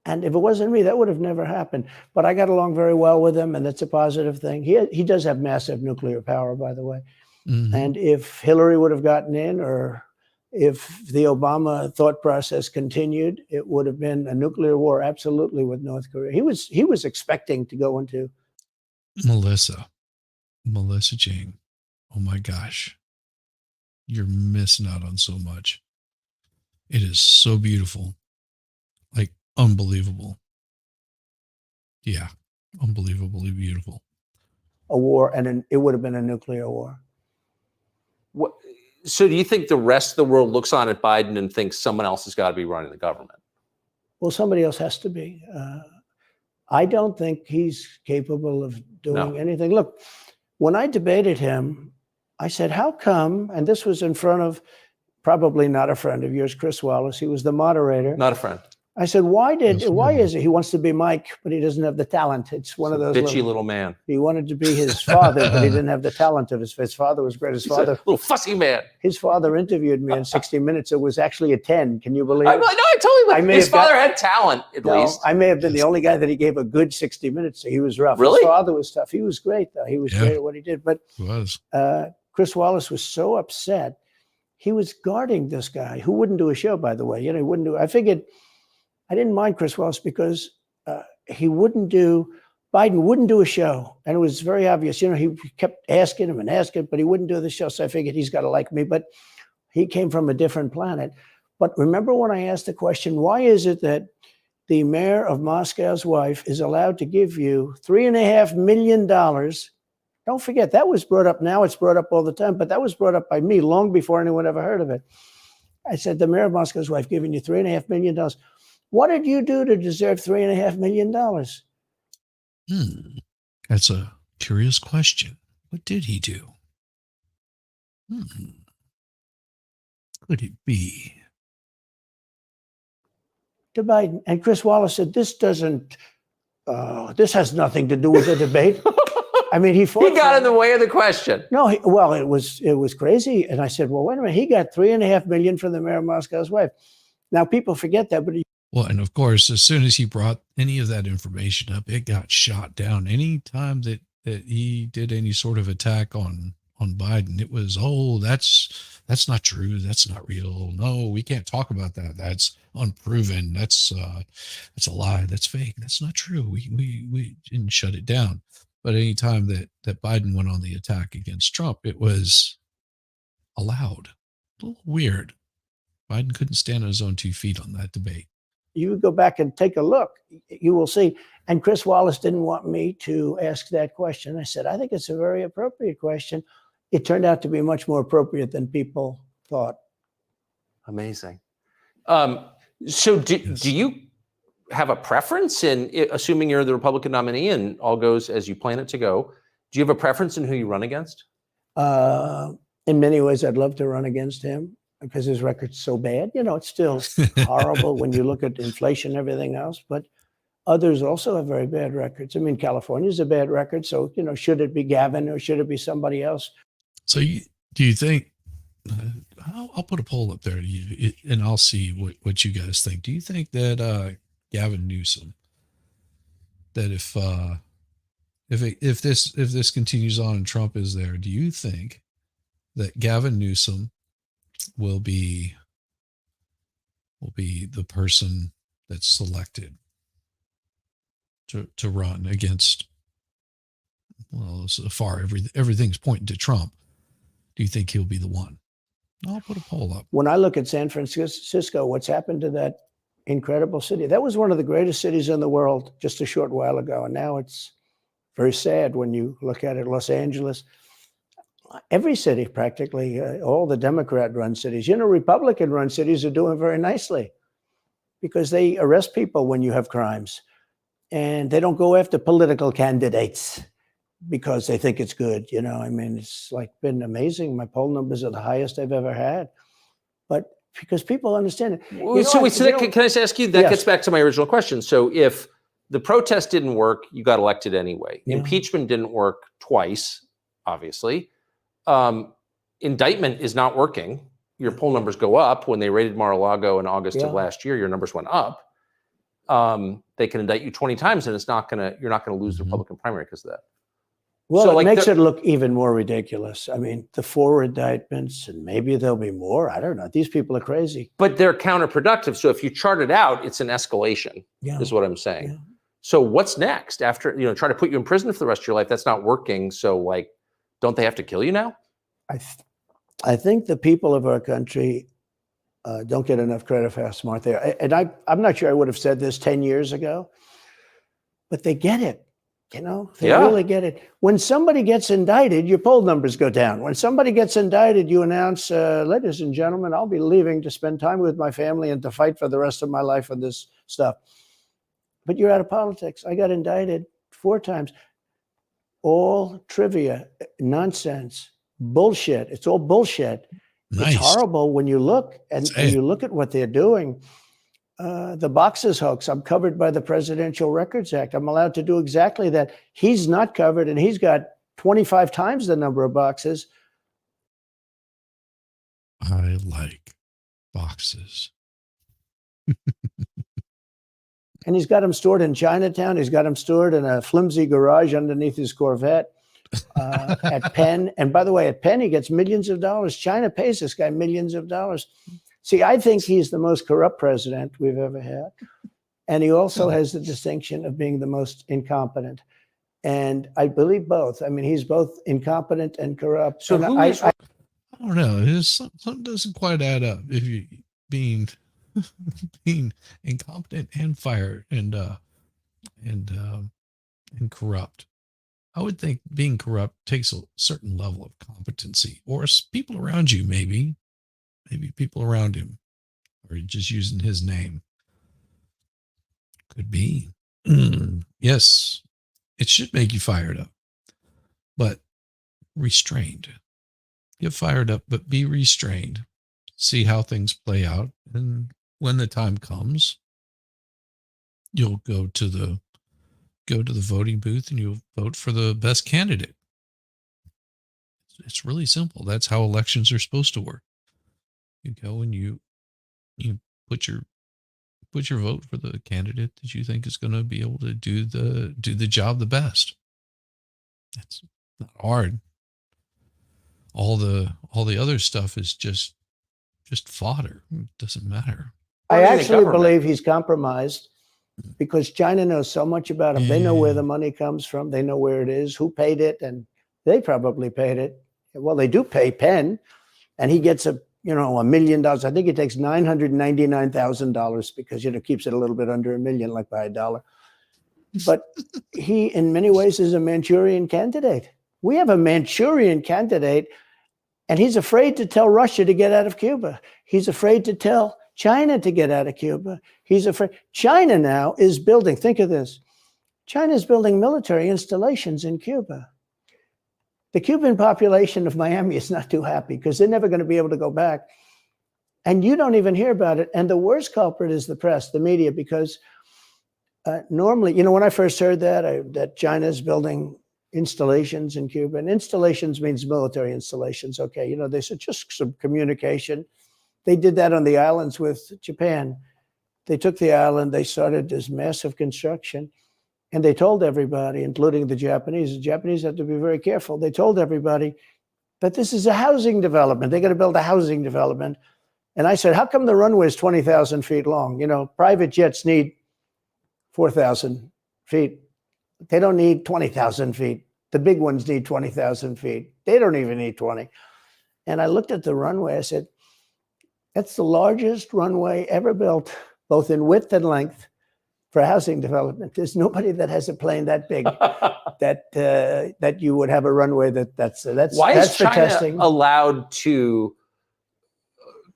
[SPEAKER 4] And if it wasn't me, that would have never happened. But I got along very well with him, and that's a positive thing. He does have massive nuclear power, by the way. Mm-hmm. And if Hillary would have gotten in, or if the Obama thought process continued, it would have been a nuclear war, absolutely, with North Korea. He was expecting to go into
[SPEAKER 1] Melissa Jane. Oh my gosh, you're missing out on so much. It is so beautiful, like unbelievable. Yeah, unbelievably beautiful.
[SPEAKER 4] A war, and it would have been a nuclear war.
[SPEAKER 3] What? So do you think the rest of the world looks on at Biden and thinks someone else has got to be running the government?
[SPEAKER 4] Well, somebody else has to be. I don't think he's capable of doing anything. Look, when I debated him, I said, how come, and this was in front of probably not a friend of yours, Chris Wallace. He was the moderator.
[SPEAKER 3] Not a friend.
[SPEAKER 4] I said, why is it? He wants to be Mike, but he doesn't have the talent. It's one of those
[SPEAKER 3] bitchy little man.
[SPEAKER 4] He wanted to be his father, but he didn't have the talent of his father. Was great. His father,
[SPEAKER 3] little fussy man.
[SPEAKER 4] His father interviewed me in 60 Minutes. It was actually a 10. Can you believe it?
[SPEAKER 3] I totally believe. His father had talent, at least.
[SPEAKER 4] I may have been the only guy that he gave a good 60 Minutes to. He was rough.
[SPEAKER 3] Really?
[SPEAKER 4] His father was tough. He was great, though. He was great at what he did. But
[SPEAKER 1] he was.
[SPEAKER 4] Chris Wallace was so upset. He was guarding this guy who wouldn't do a show, by the way. He wouldn't do. I figured. I didn't mind Chris Wallace because Biden wouldn't do a show. And it was very obvious. He kept asking him, but he wouldn't do the show. So I figured he's got to like me. But he came from a different planet. But remember when I asked the question, why is it that the mayor of Moscow's wife is allowed to give you $3.5 million? Don't forget, that was brought up. Now it's brought up all the time, but that was brought up by me long before anyone ever heard of it. I said, the mayor of Moscow's wife giving you $3.5 million. What did you do to deserve $3.5 million?
[SPEAKER 1] That's a curious question. What did he do? Could it be?
[SPEAKER 4] To Biden. And Chris Wallace said, this has nothing to do with the debate. I mean, he
[SPEAKER 3] got in the way of the question.
[SPEAKER 4] No, it was crazy. And I said, well, wait a minute. He got $3.5 million from the mayor of Moscow's wife. Now, people forget that, but
[SPEAKER 1] well, and of course, as soon as he brought any of that information up, it got shot down. Any time that he did any sort of attack on Biden, it was, that's not true. That's not real. No, we can't talk about that. That's unproven. That's a lie. That's fake. That's not true. We didn't shut it down. But any time that Biden went on the attack against Trump, it was allowed. A little weird. Biden couldn't stand on his own 2 feet on that debate.
[SPEAKER 4] You go back and take a look, you will see. And Chris Wallace didn't want me to ask that question. I said, I think it's a very appropriate question. It turned out to be much more appropriate than people thought.
[SPEAKER 3] Amazing. So do you have a preference in, assuming you're the Republican nominee and all goes as you plan it to go, do you have a preference in who you run against?
[SPEAKER 4] In many ways, I'd love to run against him, because his record's so bad. It's still horrible when you look at inflation and everything else, but others also have very bad records. I mean, California's a bad record. So, should it be Gavin or should it be somebody else?
[SPEAKER 1] So do you think, I'll put a poll up there and I'll see what you guys think. Do you think that Gavin Newsom, that if if this continues on and Trump is there, do you think that Gavin Newsom will be the person that's selected to run against? Well, so far everything's pointing to Trump. Do you think he'll be the one? I'll put a poll up.
[SPEAKER 4] When I look at San Francisco, what's happened to that incredible city? That was one of the greatest cities in the world just a short while ago, and now it's very sad when you look at it. Los Angeles, every city practically, all the Democrat-run cities. Republican-run cities are doing very nicely because they arrest people when you have crimes, and they don't go after political candidates because they think it's good. I mean, it's like been amazing. My poll numbers are the highest I've ever had, but because people understand it.
[SPEAKER 3] Can I just ask you? That gets back to my original question. So if the protest didn't work, you got elected anyway. Yeah. Impeachment didn't work twice, obviously. Indictment is not working. Your poll numbers go up. When they raided Mar-a-Lago in August of last year, your numbers went up. They can indict you 20 times, and you're not gonna lose the Republican primary because of that.
[SPEAKER 4] Well, so it makes it look even more ridiculous. I mean, the 4 indictments, and maybe there'll be more. I don't know. These people are crazy.
[SPEAKER 3] But they're counterproductive. So if you chart it out, it's an escalation, is what I'm saying. Yeah. So what's next after, try to put you in prison for the rest of your life? That's not working. So don't they have to kill you now?
[SPEAKER 4] I think the people of our country don't get enough credit for how smart they are. And I'm not sure I would have said this 10 years ago, but they get it. They really get it. When somebody gets indicted, your poll numbers go down. When somebody gets indicted, you announce, ladies and gentlemen, I'll be leaving to spend time with my family and to fight for the rest of my life on this stuff. But you're out of politics. I got indicted 4 times. All trivia, nonsense, bullshit. It's all bullshit. Nice. It's horrible when you look and you look at what they're doing. The boxes hoax, I'm covered by the Presidential Records Act. I'm allowed to do exactly that. He's not covered, and he's got 25 times the number of boxes.
[SPEAKER 1] I like boxes.
[SPEAKER 4] And he's got them stored in Chinatown. He's got them stored in a flimsy garage underneath his Corvette at Penn. And by the way, at Penn, he gets millions of dollars. China pays this guy millions of dollars. See, I think he's the most corrupt president we've ever had. And he also has the distinction of being the most incompetent. And I believe both. I mean, he's both incompetent and corrupt.
[SPEAKER 1] So
[SPEAKER 4] and
[SPEAKER 1] I don't know. Something doesn't quite add up if you being incompetent and fired and corrupt. I would think being corrupt takes a certain level of competency, or people around you, maybe people around him, or just using his name. Could be. Yes, it should make you fired up, but restrained. Get fired up, but be restrained. See how things play out, and when the time comes, you'll go to the voting booth and you'll vote for the best candidate. It's really simple. That's how elections are supposed to work. You go and you put your vote for the candidate that you think is going to be able to do the job the best. That's not hard. All the other stuff is just fodder. It doesn't matter.
[SPEAKER 4] I actually believe he's compromised because China knows so much about him. They know where the money comes from. They know where it is, who paid it, and they probably paid it. Well, they do pay Penn, and he gets $1 million. I think it takes $999,000 because keeps it a little bit under $1 million, like by $1. But he, in many ways, is a Manchurian candidate. We have a Manchurian candidate, and he's afraid to tell Russia to get out of Cuba. He's afraid to tell China to get out of Cuba. He's afraid. China now is building, think of this. China is building military installations in Cuba. The Cuban population of Miami is not too happy because they're never going to be able to go back. And you don't even hear about it. And the worst culprit is the press, the media, because normally, when I first heard that China is building installations in Cuba, and installations means military installations. Okay, they said just some communication. They did that on the islands with Japan. They took the island, they started this massive construction. And they told everybody, including the Japanese have to be very careful. They told everybody that this is a housing development. They're going to build a housing development. And I said, how come the runway is 20,000 feet long? You know, private jets need 4,000 feet. They don't need 20,000 feet. The big ones need 20,000 feet. They don't even need 20. And I looked at the runway. I said, that's the largest runway ever built, both in width and length, for housing development. There's nobody that has a plane that big that you would have a runway that's
[SPEAKER 3] Why
[SPEAKER 4] that's
[SPEAKER 3] is
[SPEAKER 4] for
[SPEAKER 3] China
[SPEAKER 4] testing.
[SPEAKER 3] allowed to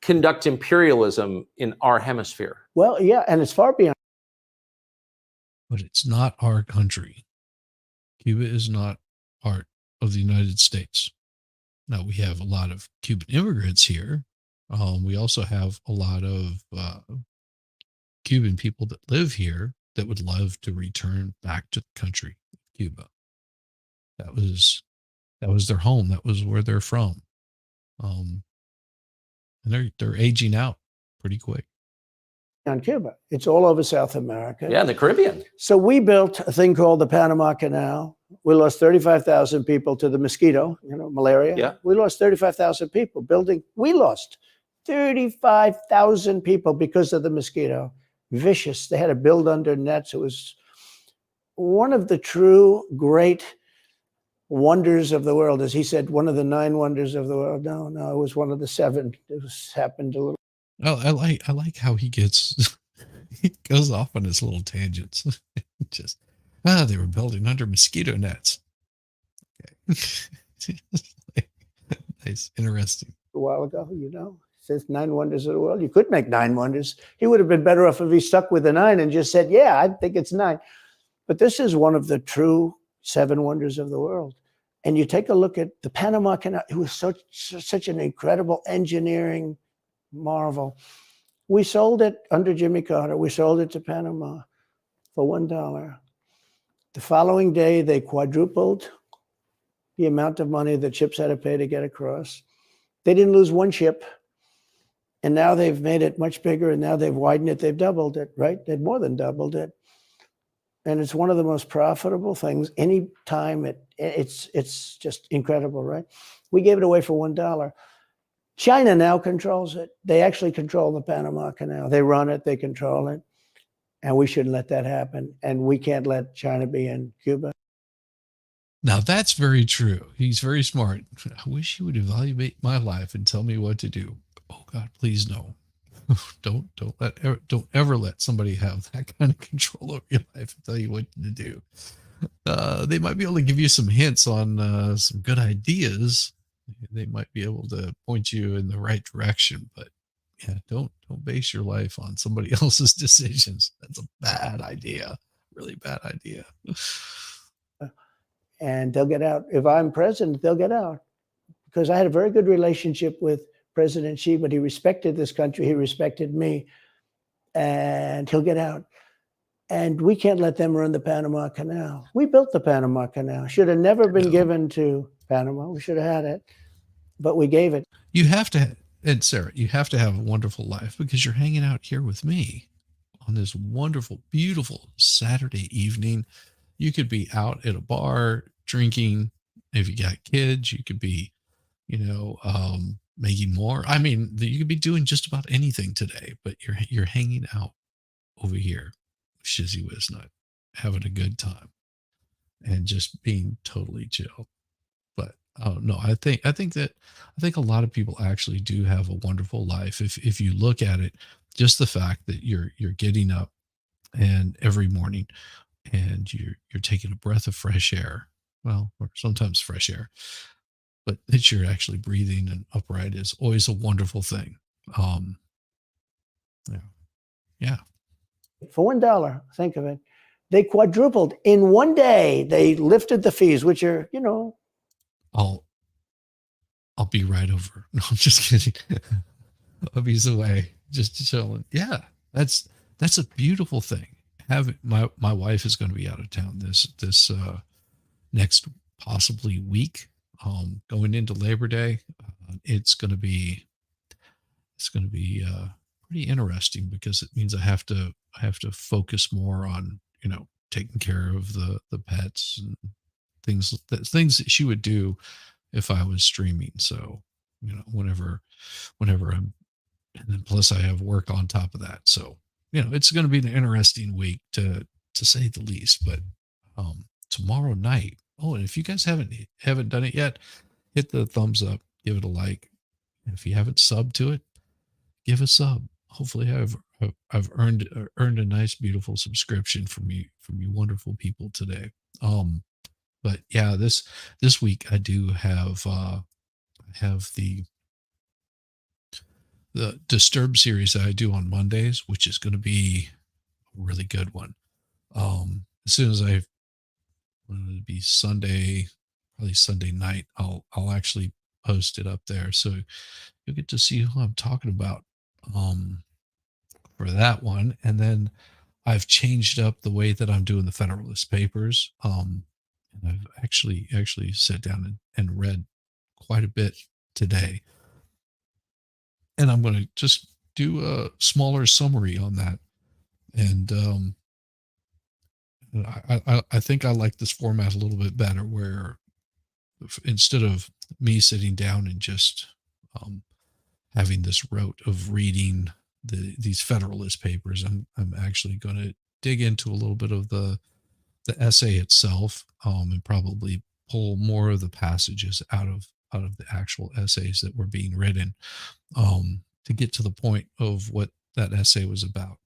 [SPEAKER 3] conduct imperialism in our hemisphere?
[SPEAKER 4] Well, yeah, and it's far beyond.
[SPEAKER 1] But it's not our country. Cuba is not part of the United States. Now, we have a lot of Cuban immigrants here. We also have a lot of Cuban people that live here that would love to return back to the country of Cuba. That was their home. That was where they're from. And they're aging out pretty quick.
[SPEAKER 4] On Cuba. It's all over South America.
[SPEAKER 3] Yeah, in the Caribbean.
[SPEAKER 4] So we built a thing called the Panama Canal. We lost 35,000 people to the mosquito, malaria.
[SPEAKER 3] Yeah.
[SPEAKER 4] We lost 35,000 people building. We lost 35,000 people because of the mosquito. Vicious. They had to build under nets. It was one of the true great wonders of the world. As he said, one of the 9 wonders of the world. No, it was one of the 7. Happened a little.
[SPEAKER 1] Oh, I like how he gets he goes off on his little tangents. Just they were building under mosquito nets. Okay. Nice, interesting.
[SPEAKER 4] A while ago, says 9 wonders of the world. You could make 9 wonders. He would have been better off if he stuck with the 9 and just said, yeah, I think it's 9. But this is one of the true 7 wonders of the world. And you take a look at the Panama Canal. It was such an incredible engineering marvel. We sold it under Jimmy Carter. We sold it to Panama for $1. The following day, they quadrupled the amount of money the ships had to pay to get across. They didn't lose one ship. And now they've made it much bigger, and now they've widened it. They've doubled it, right? They've more than doubled it. And it's one of the most profitable things. Any time it's just incredible, right? We gave it away for $1. China now controls it. They actually control the Panama Canal. They run it, they control it. And we shouldn't let that happen. And we can't let China be in Cuba.
[SPEAKER 1] Now, that's very true. He's very smart. I wish he would evaluate my life and tell me what to do. Oh, God, please no. Don't ever let somebody have that kind of control over your life and tell you what to do. They might be able to give you some hints on some good ideas. They might be able to point you in the right direction, but yeah, don't base your life on somebody else's decisions. That's a bad idea. Really bad idea.
[SPEAKER 4] And they'll get out. If I'm president, they'll get out. Because I had a very good relationship with President Xi, but he respected this country. He respected me. And he'll get out. And we can't let them run the Panama Canal. We built the Panama Canal. Should have never been given to Panama. We should have had it. But we gave it.
[SPEAKER 1] You have to, and Sarah, you have to have a wonderful life because you're hanging out here with me on this wonderful, beautiful Saturday evening. You could be out at a bar drinking. If you got kids, you could be, making more. I mean, you could be doing just about anything today, but you're hanging out over here, Shizzy Wiznut, having a good time and just being totally chill. But no, I think a lot of people actually do have a wonderful life. If you look at it, just the fact that you're getting up and every morning and you're taking a breath of fresh air, well, or sometimes fresh air, but that you're actually breathing and upright is always a wonderful thing. Yeah.
[SPEAKER 4] For $1, think of it. They quadrupled in one day. They lifted the fees, which are,
[SPEAKER 1] I'll be right over. No, I'm just kidding. I'll be away, just chilling. Yeah, that's a beautiful thing. My wife is going to be out of town this next possibly week. Going into Labor Day, it's going to be pretty interesting because it means I have to focus more on taking care of the pets and things that she would do if I was streaming. So, whenever I'm, and then plus I have work on top of that. So, it's going to be an interesting week to say the least. But tomorrow night, and if you guys haven't done it yet, hit the thumbs up, give it a like. If you haven't subbed to it, give a sub. Hopefully I've earned a nice, beautiful subscription from you wonderful people today. But yeah, this week I do have the Disturb series that I do on Mondays, which is going to be a really good one. As soon as it'll be Sunday, probably Sunday night, I'll actually post it up there, so you'll get to see who I'm talking about for that one. And then I've changed up the way that I'm doing the Federalist Papers. And I've actually sat down and read quite a bit today. And I'm going to just do a smaller summary on that. And I think I like this format a little bit better, where instead of me sitting down and just having this rote of reading these Federalist Papers, I'm actually going to dig into a little bit of the essay itself, and probably pull more of the passages out of the actual essays that were being written, to get to the point of what that essay was about.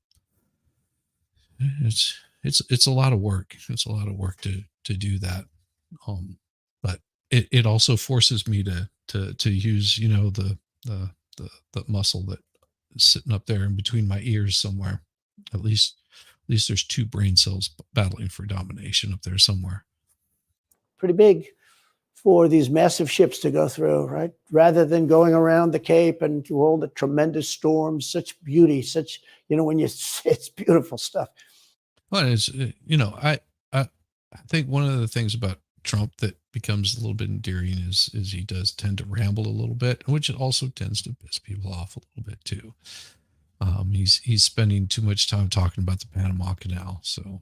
[SPEAKER 1] It's a lot of work. It's a lot of work to do that. But it also forces me to use, the muscle that is sitting up there in between my ears somewhere. At least there's two brain cells battling for domination up there somewhere.
[SPEAKER 4] Pretty big for these massive ships to go through, right? Rather than going around the Cape and through all the tremendous storms, such beauty, it's beautiful stuff.
[SPEAKER 1] Well, it's, I think one of the things about Trump that becomes a little bit endearing is he does tend to ramble a little bit, which also tends to piss people off a little bit too. He's spending too much time talking about the Panama Canal. So,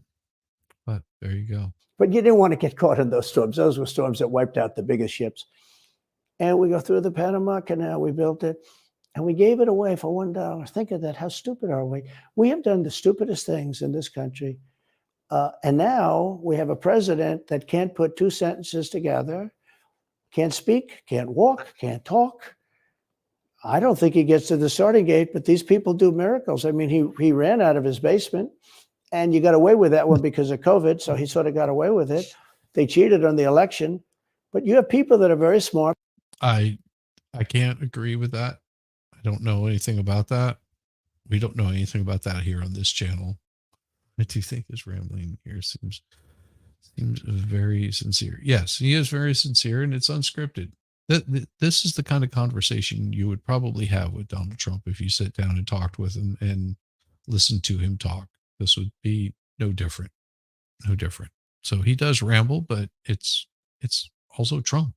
[SPEAKER 1] but there you go.
[SPEAKER 4] But you didn't want to get caught in those storms. Those were storms that wiped out the biggest ships. And we go through the Panama Canal. We built it, and we gave it away for $1. Think of that. How stupid are we? We have done the stupidest things in this country. And now we have a president that can't put two sentences together, can't speak, can't walk, can't talk. I don't think he gets to the starting gate, but these people do miracles. I mean, he ran out of his basement, and you got away with that one because of COVID, so he sort of got away with it. They cheated on the election, but you have people that are very smart.
[SPEAKER 1] I can't agree with that. I don't know anything about that. We don't know anything about that here on this channel. I do think his rambling here seems very sincere. Yes, he is very sincere, and it's unscripted. This is the kind of conversation you would probably have with Donald Trump if you sit down and talked with him and listened to him talk. This would be no different. No different. So he does ramble, but it's also Trump.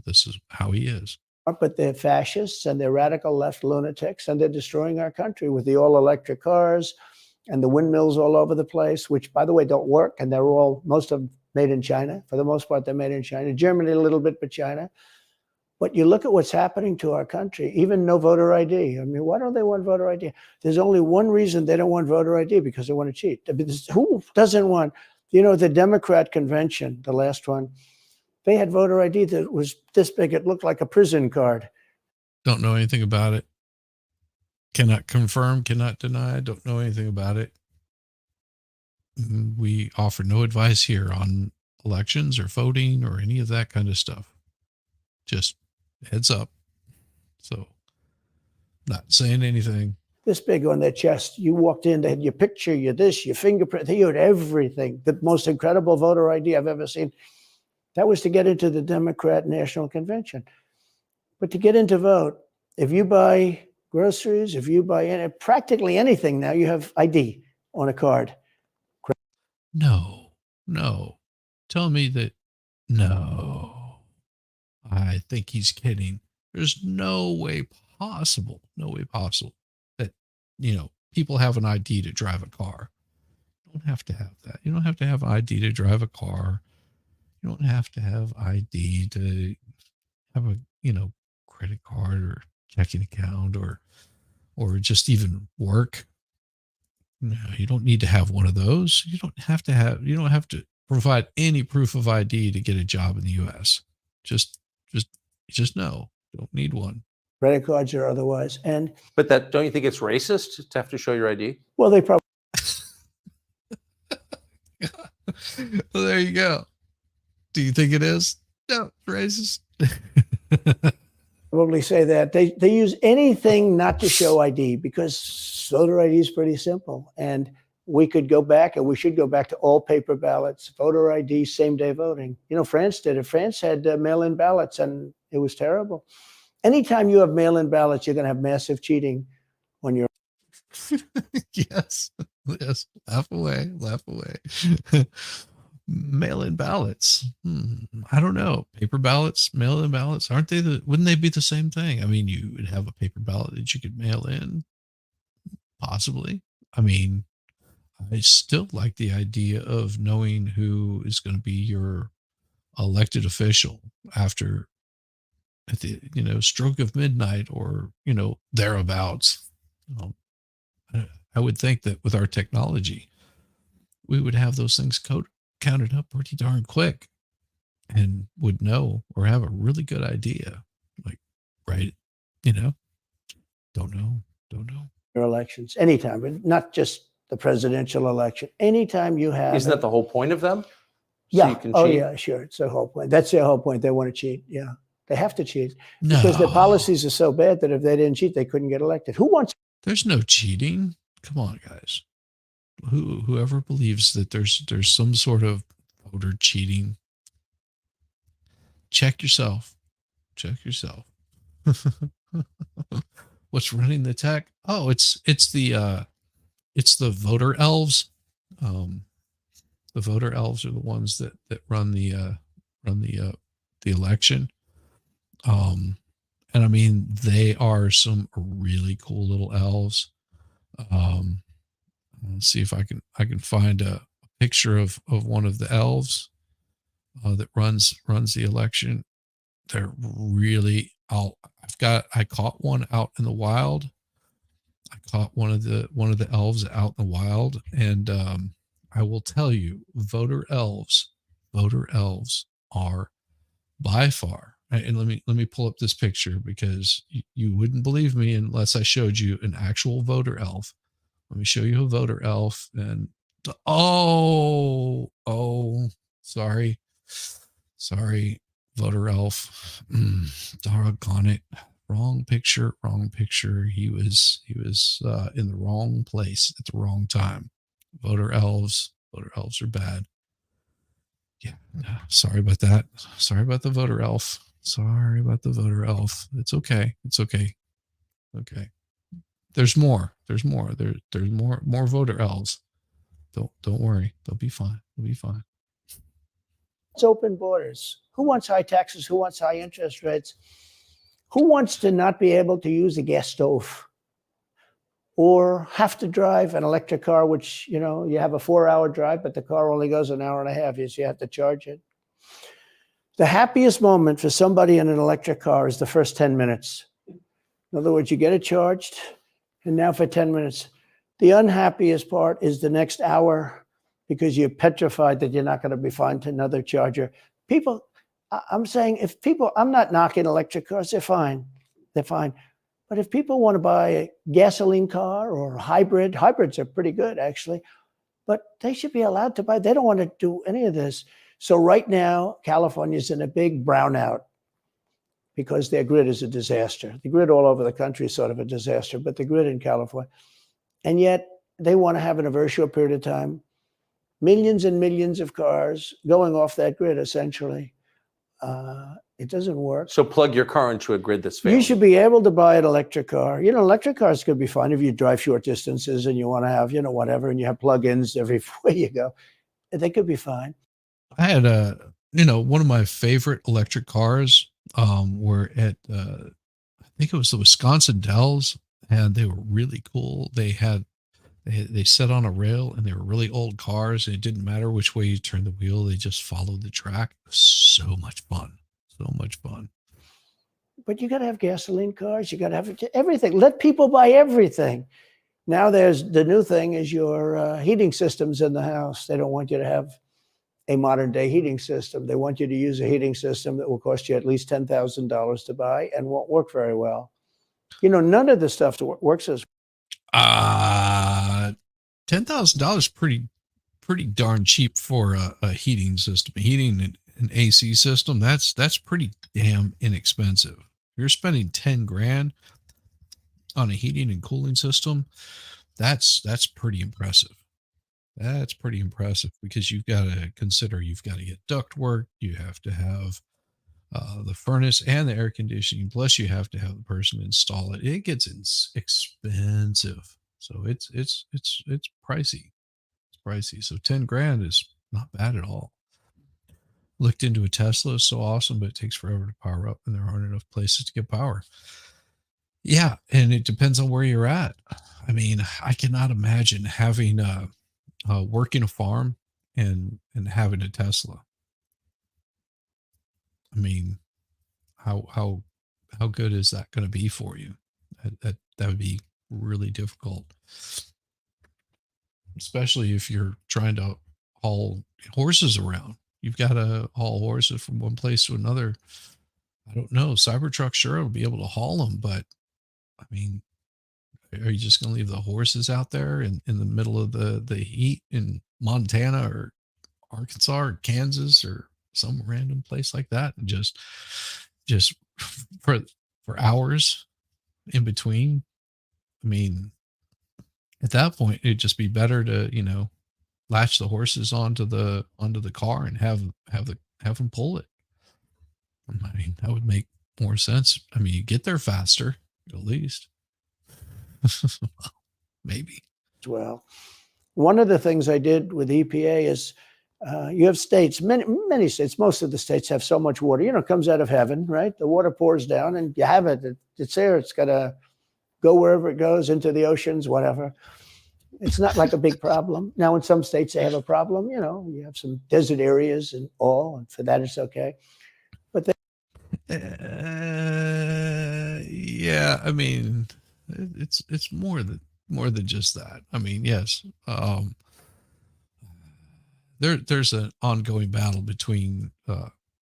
[SPEAKER 1] This is how he is.
[SPEAKER 4] But they're fascists and they're radical left lunatics, and they're destroying our country with the all-electric cars and the windmills all over the place, which, by the way, don't work. And they're most of them made in China. For the most part, they're made in China. Germany a little bit, but China. But you look at what's happening to our country, even no voter ID. I mean, why don't they want voter ID? There's only one reason they don't want voter ID, because they want to cheat. I mean, who doesn't want, the Democrat convention, the last one, they had voter ID that was this big. It looked like a prison card.
[SPEAKER 1] Don't know anything about it. Cannot confirm, cannot deny. Don't know anything about it. We offer no advice here on elections or voting or any of that kind of stuff. Just heads up. So, not saying anything.
[SPEAKER 4] This big on their chest. You walked in, they had your picture, your this, your fingerprint. They had everything. The most incredible voter ID I've ever seen. That was to get into the Democrat National Convention. But to get in to vote, if you buy groceries, if you buy practically anything now, you have ID on a card.
[SPEAKER 1] No. Tell me that. No. I think he's kidding. There's no way possible that, people have an ID to drive a car. don't have to have that. You don't have to have ID to drive a car. You don't have to have ID to have a, credit card or checking account or just even work. No, you don't need to have one of those. You don't have to provide any proof of ID to get a job in the US. Just no. Don't need one.
[SPEAKER 4] Credit cards or otherwise.
[SPEAKER 3] But don't you think it's racist to have to show your ID?
[SPEAKER 4] Well, they probably
[SPEAKER 1] Well, there you go. Do you think it is? No, it's racist.
[SPEAKER 4] probably say that. They use anything not to show ID because voter ID is pretty simple. And we could go back, and we should go back to all paper ballots, voter ID, same day voting. France did it. France had mail-in ballots, and it was terrible. Anytime you have mail-in ballots, you're going to have massive cheating on your.
[SPEAKER 1] Yes. Laugh away. Mail-in ballots. I don't know. Paper ballots, mail-in ballots, wouldn't they be the same thing? I mean, you would have a paper ballot that you could mail in, possibly. I mean, I still like the idea of knowing who is going to be your elected official at the stroke of midnight or thereabouts. I would think that with our technology, we would have those things counted up pretty darn quick and would know or have a really good idea. Like, right? Don't know.
[SPEAKER 4] Your elections anytime, but not just the presidential election. Anytime you have.
[SPEAKER 3] Isn't that the whole point of them?
[SPEAKER 4] Yeah.
[SPEAKER 3] You can
[SPEAKER 4] Oh,
[SPEAKER 3] cheat?
[SPEAKER 4] yeah, sure. It's the whole point. That's their whole point. They want to cheat. Yeah. They have to cheat
[SPEAKER 1] No.
[SPEAKER 4] because their policies are so bad that if they didn't cheat, they couldn't get elected. Who wants?
[SPEAKER 1] There's no cheating. Come on, guys. Whoever believes that there's some sort of voter cheating, check yourself. What's running the tech? Oh, it's the voter elves. The voter elves are the ones that run the election. And I mean, they are some really cool little elves. Let's see if I can find a picture of one of the elves that runs the election. They're really I caught one out in the wild. I caught one of the elves out in the wild, and I will tell you, voter elves are by far. And let me pull up this picture because you wouldn't believe me unless I showed you an actual voter elf. Let me show you a voter elf. And sorry, voter elf. Doggone it. Wrong picture. He was in the wrong place at the wrong time. Voter elves are bad. Yeah, sorry about that. Sorry about the voter elf. It's okay. Okay. There's more. There's more voter elves. Don't worry. They'll be fine.
[SPEAKER 4] It's open borders. Who wants high taxes? Who wants high interest rates? Who wants to not be able to use a gas stove or have to drive an electric car, which, you have a 4-hour drive, but the car only goes an hour and a half. So you have to charge it. The happiest moment for somebody in an electric car is the first 10 minutes. In other words, you get it charged, and now for 10 minutes. The unhappiest part is the next hour because you're petrified that you're not going to be finding another charger. People, I'm saying I'm not knocking electric cars, they're fine. But if people want to buy a gasoline car or a hybrids are pretty good actually, but they should be allowed to buy. They don't want to do any of this. So right now, California's in a big brownout because their grid is a disaster. The grid all over the country is sort of a disaster, but the grid in California. And yet they want to have in a very short period of time, millions and millions of cars going off that grid essentially. It doesn't work.
[SPEAKER 3] So plug your car into a grid that's failing.
[SPEAKER 4] You should be able to buy an electric car. Electric cars could be fine if you drive short distances and you want to have, whatever, and you have plug-ins everywhere you go. They could be fine.
[SPEAKER 1] I had one of my favorite electric cars were at, I think it was the Wisconsin Dells, and they were really cool. They had They sat on a rail, and they were really old cars, and it didn't matter which way you turned the wheel. They just followed the track. It was so much fun. So much fun.
[SPEAKER 4] But you got to have gasoline cars. You got to have everything. Let people buy everything. Now there's the new thing is your heating systems in the house. They don't want you to have a modern day heating system. They want you to use a heating system that will cost you at least $10,000 to buy and won't work very well. You know, none of the stuff works as
[SPEAKER 1] $10,000 pretty darn cheap for a heating system. Heating an AC system, that's pretty damn inexpensive. You're spending 10 grand on a heating and cooling system. That's pretty impressive. That's pretty impressive because you've got to consider you've got to get duct work. You have to have the furnace and the air conditioning. Plus, you have to have the person install it. It gets expensive, so it's pricey. It's pricey. So 10 grand is not bad at all. Looked into a Tesla. Is so awesome, but it takes forever to power up, and there aren't enough places to get power. Yeah, and it depends on where you're at. I mean, I cannot imagine having working a farm and having a Tesla. I mean, how good is that going to be for you? That would be really difficult, especially if you're trying to haul horses around. You've got to haul horses from one place to another. I don't know. Cybertruck sure will be able to haul them, but I mean, are you just going to leave the horses out there in the middle of the heat in Montana or Arkansas or Kansas or some random place like that, and just for hours in between? I mean, at that point, it'd just be better to, latch the horses onto the car and have them pull it. I mean, that would make more sense. I mean, you get there faster, at least. Maybe.
[SPEAKER 4] Well, one of the things I did with EPA is you have states, many states, most of the states have so much water, it comes out of heaven, right? The water pours down and you have it. It's there. It's got to go wherever it goes, into the oceans, whatever. It's not like a big problem. Now, in some states, they have a problem. You have some desert areas and all, and for that, it's okay. But
[SPEAKER 1] yeah, I mean, it's more than just that. I mean, yes, there's an ongoing battle between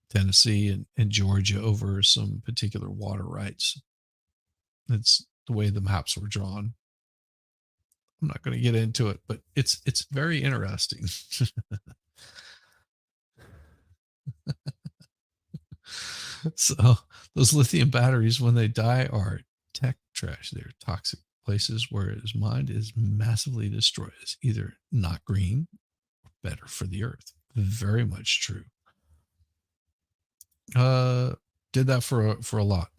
[SPEAKER 1] Tennessee and Georgia over some particular water rights. That's the way the maps were drawn. I'm not going to get into it, but it's very interesting. So those lithium batteries, when they die, are tech trash. They're toxic places where its mind is massively destroyed. It's either not green or better for the earth. Very much true. Did that for a lot.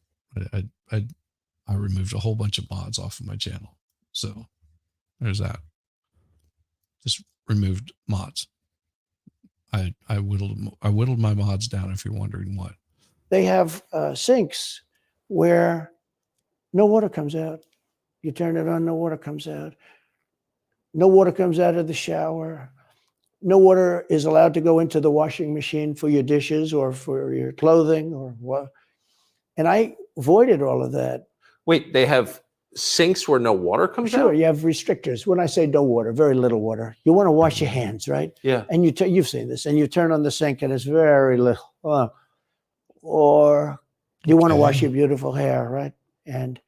[SPEAKER 1] I removed a whole bunch of mods off of my channel. So there's that. Just removed mods. I whittled my mods down, if you're wondering what.
[SPEAKER 4] They have sinks where no water comes out. You turn it on, no water comes out. No water comes out of the shower. No water is allowed to go into the washing machine for your dishes or for your clothing or what. And I avoided all of that.
[SPEAKER 3] Wait, they have sinks where no water comes out?
[SPEAKER 4] Sure, you have restrictors. When I say no water, very little water. You want to wash your hands, right?
[SPEAKER 3] Yeah.
[SPEAKER 4] And you've seen this, and you turn on the sink and it's very little. Or you want to wash your beautiful hair, right? And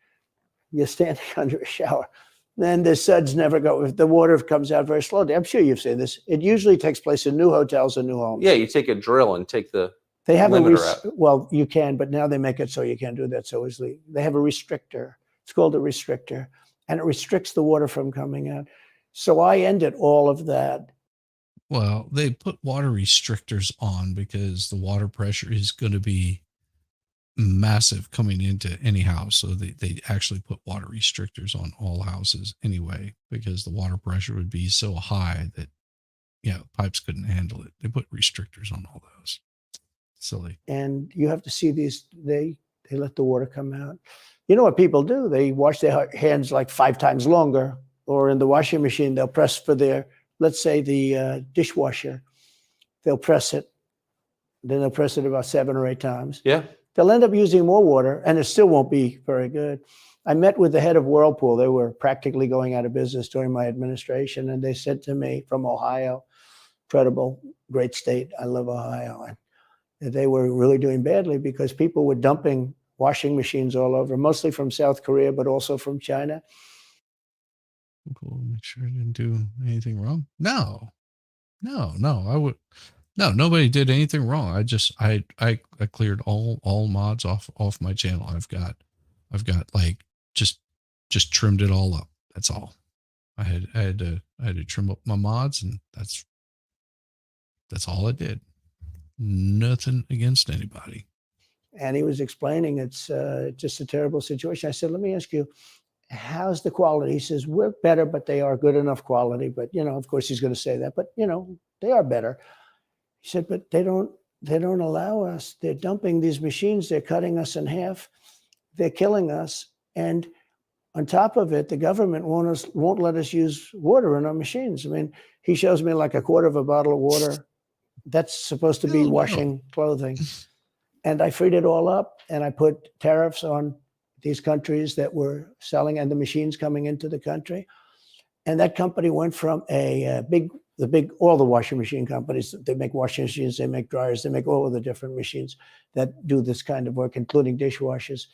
[SPEAKER 4] you're standing under a shower. Then the suds never go. If the water comes out very slowly. I'm sure you've seen this. It usually takes place in new hotels and new homes.
[SPEAKER 3] Yeah, you take a drill and take the
[SPEAKER 4] they have
[SPEAKER 3] limiter out.
[SPEAKER 4] Well, you can, but now they make it so you can't do that so easily. They have a restrictor. It's called a restrictor, and it restricts the water from coming out. So I ended all of that.
[SPEAKER 1] Well, they put water restrictors on because the water pressure is going to be massive coming into any house. So they actually put water restrictors on all houses anyway, because the water pressure would be so high that, pipes couldn't handle it. They put restrictors on all those. Silly.
[SPEAKER 4] And you have to see these, they let the water come out. You know what people do? They wash their hands like 5 times longer or in the washing machine, they'll press for their, let's say the dishwasher, they'll press it, then they'll press it about 7 or 8 times.
[SPEAKER 3] Yeah.
[SPEAKER 4] They'll end up using more water, and it still won't be very good. I met with the head of Whirlpool. They were practically going out of business during my administration, and they said to me, from Ohio, incredible, great state, I love Ohio, and they were really doing badly because people were dumping washing machines all over, mostly from South Korea, but also from China.
[SPEAKER 1] Cool. Make sure I didn't do anything wrong. No, I would. No, nobody did anything wrong. I cleared all mods off my channel. I've got like just trimmed it all up. That's all. I had to trim up my mods, and that's all I did. Nothing against anybody.
[SPEAKER 4] And he was explaining it's just a terrible situation. I said, let me ask you, how's the quality? He says, we're better, but they are good enough quality. But, of course he's going to say that, but, they are better. He said, but they don't allow us. They're dumping these machines. They're cutting us in half. They're killing us. And on top of it, the government won't let us use water in our machines. I mean, he shows me like a quarter of a bottle of water. That's supposed to be washing clothing. And I freed it all up, and I put tariffs on these countries that were selling and the machines coming into the country. And that company went from all the washing machine companies, they make washing machines, they make dryers, they make all of the different machines that do this kind of work, including dishwashers.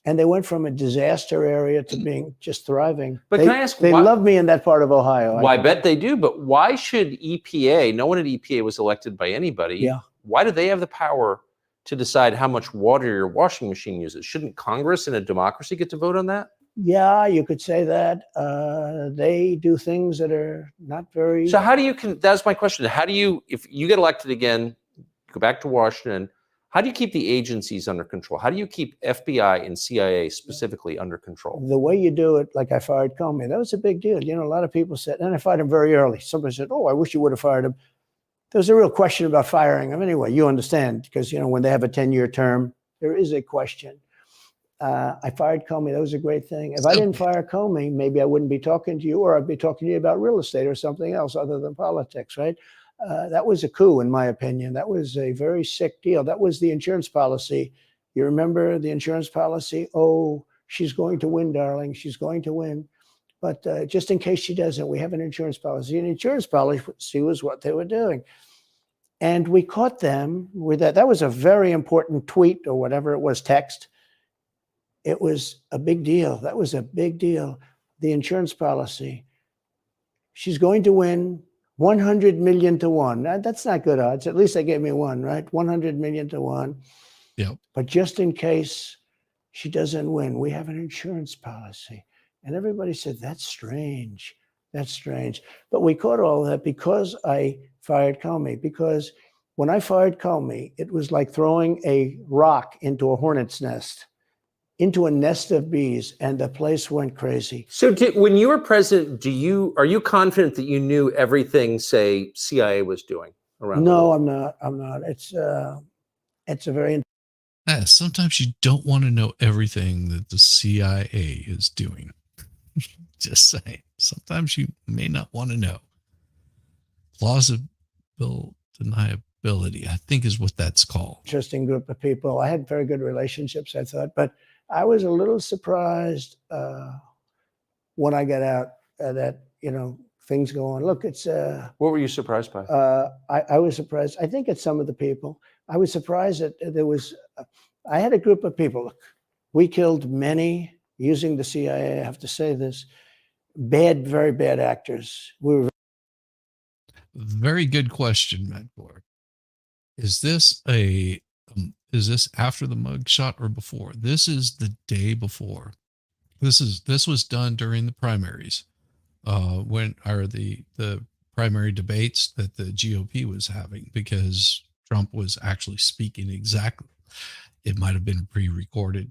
[SPEAKER 4] And they went from a disaster area to being just thriving.
[SPEAKER 3] But can I ask,
[SPEAKER 4] they love me in that part of Ohio.
[SPEAKER 3] Well, I bet they do, but why should EPA, no one at EPA was elected by anybody.
[SPEAKER 4] Yeah.
[SPEAKER 3] Why do they have the power to decide how much water your washing machine uses? Shouldn't Congress in a democracy get to vote on that?
[SPEAKER 4] Yeah, you could say that. They do things that are not very...
[SPEAKER 3] So how do you, that's my question. How do you, if you get elected again, go back to Washington, how do you keep the agencies under control? How do you keep FBI and CIA specifically under control?
[SPEAKER 4] The way you do it, like I fired Comey, that was a big deal. A lot of people said, and I fired him very early. Somebody said, oh, I wish you would have fired him. There was a real question about firing him. Anyway, you understand, because, when they have a 10-year term, there is a question. I fired Comey. That was a great thing. If I didn't fire Comey, maybe I wouldn't be talking to you, or I'd be talking to you about real estate or something else other than politics, right? That was a coup, in my opinion. That was a very sick deal. That was the insurance policy. You remember the insurance policy? Oh, she's going to win, darling. She's going to win. But just in case she doesn't, we have an insurance policy. An insurance policy was what they were doing. And we caught them with that. That was a very important tweet or whatever it was, text. It was a big deal. That was a big deal. The insurance policy. She's going to win 100 million to 1. That's not good odds. At least they gave me 1, right? 100 million to 1.
[SPEAKER 1] Yep.
[SPEAKER 4] But just in case she doesn't win, we have an insurance policy. And everybody said, that's strange. That's strange. But we caught all that because I fired Comey. Because when I fired Comey, it was like throwing a rock into a hornet's nest, into a nest of bees, and the place went crazy.
[SPEAKER 3] So when you were president, are you confident that you knew everything, say, CIA was doing around the world?
[SPEAKER 4] No, I'm not. It's a very...
[SPEAKER 1] Sometimes you don't want to know everything that the CIA is doing. Just saying. Sometimes you may not want to know. Plausible deniability, I think, is what that's called.
[SPEAKER 4] Interesting group of people. I had very good relationships, I thought, but I was a little surprised when I got out that, things go on. Look, it's...
[SPEAKER 3] What were you surprised by?
[SPEAKER 4] I was surprised. I think it's some of the people. I was surprised that there was... I had a group of people. Look, we killed many, using the CIA, I have to say this, very bad actors. We were...
[SPEAKER 1] Very good question, Matt Gore. Is this after the mugshot or before? This is the day before. This was done during the primaries, the primary debates that the GOP was having, because Trump was actually speaking exactly. It might have been pre-recorded.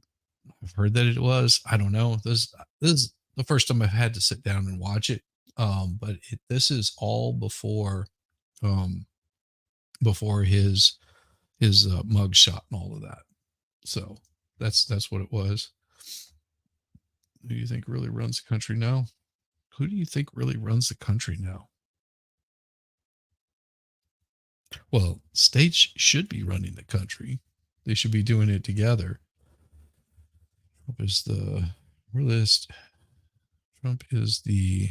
[SPEAKER 1] I've heard that it was. I don't know. This is the first time I've had to sit down and watch it. But this is all before his mugshot and all of that. So that's what it was. Who do you think really runs the country now? who do you think really runs the country now? Well, states should be running the country. They should be doing it together. Trump is the realist. Trump is the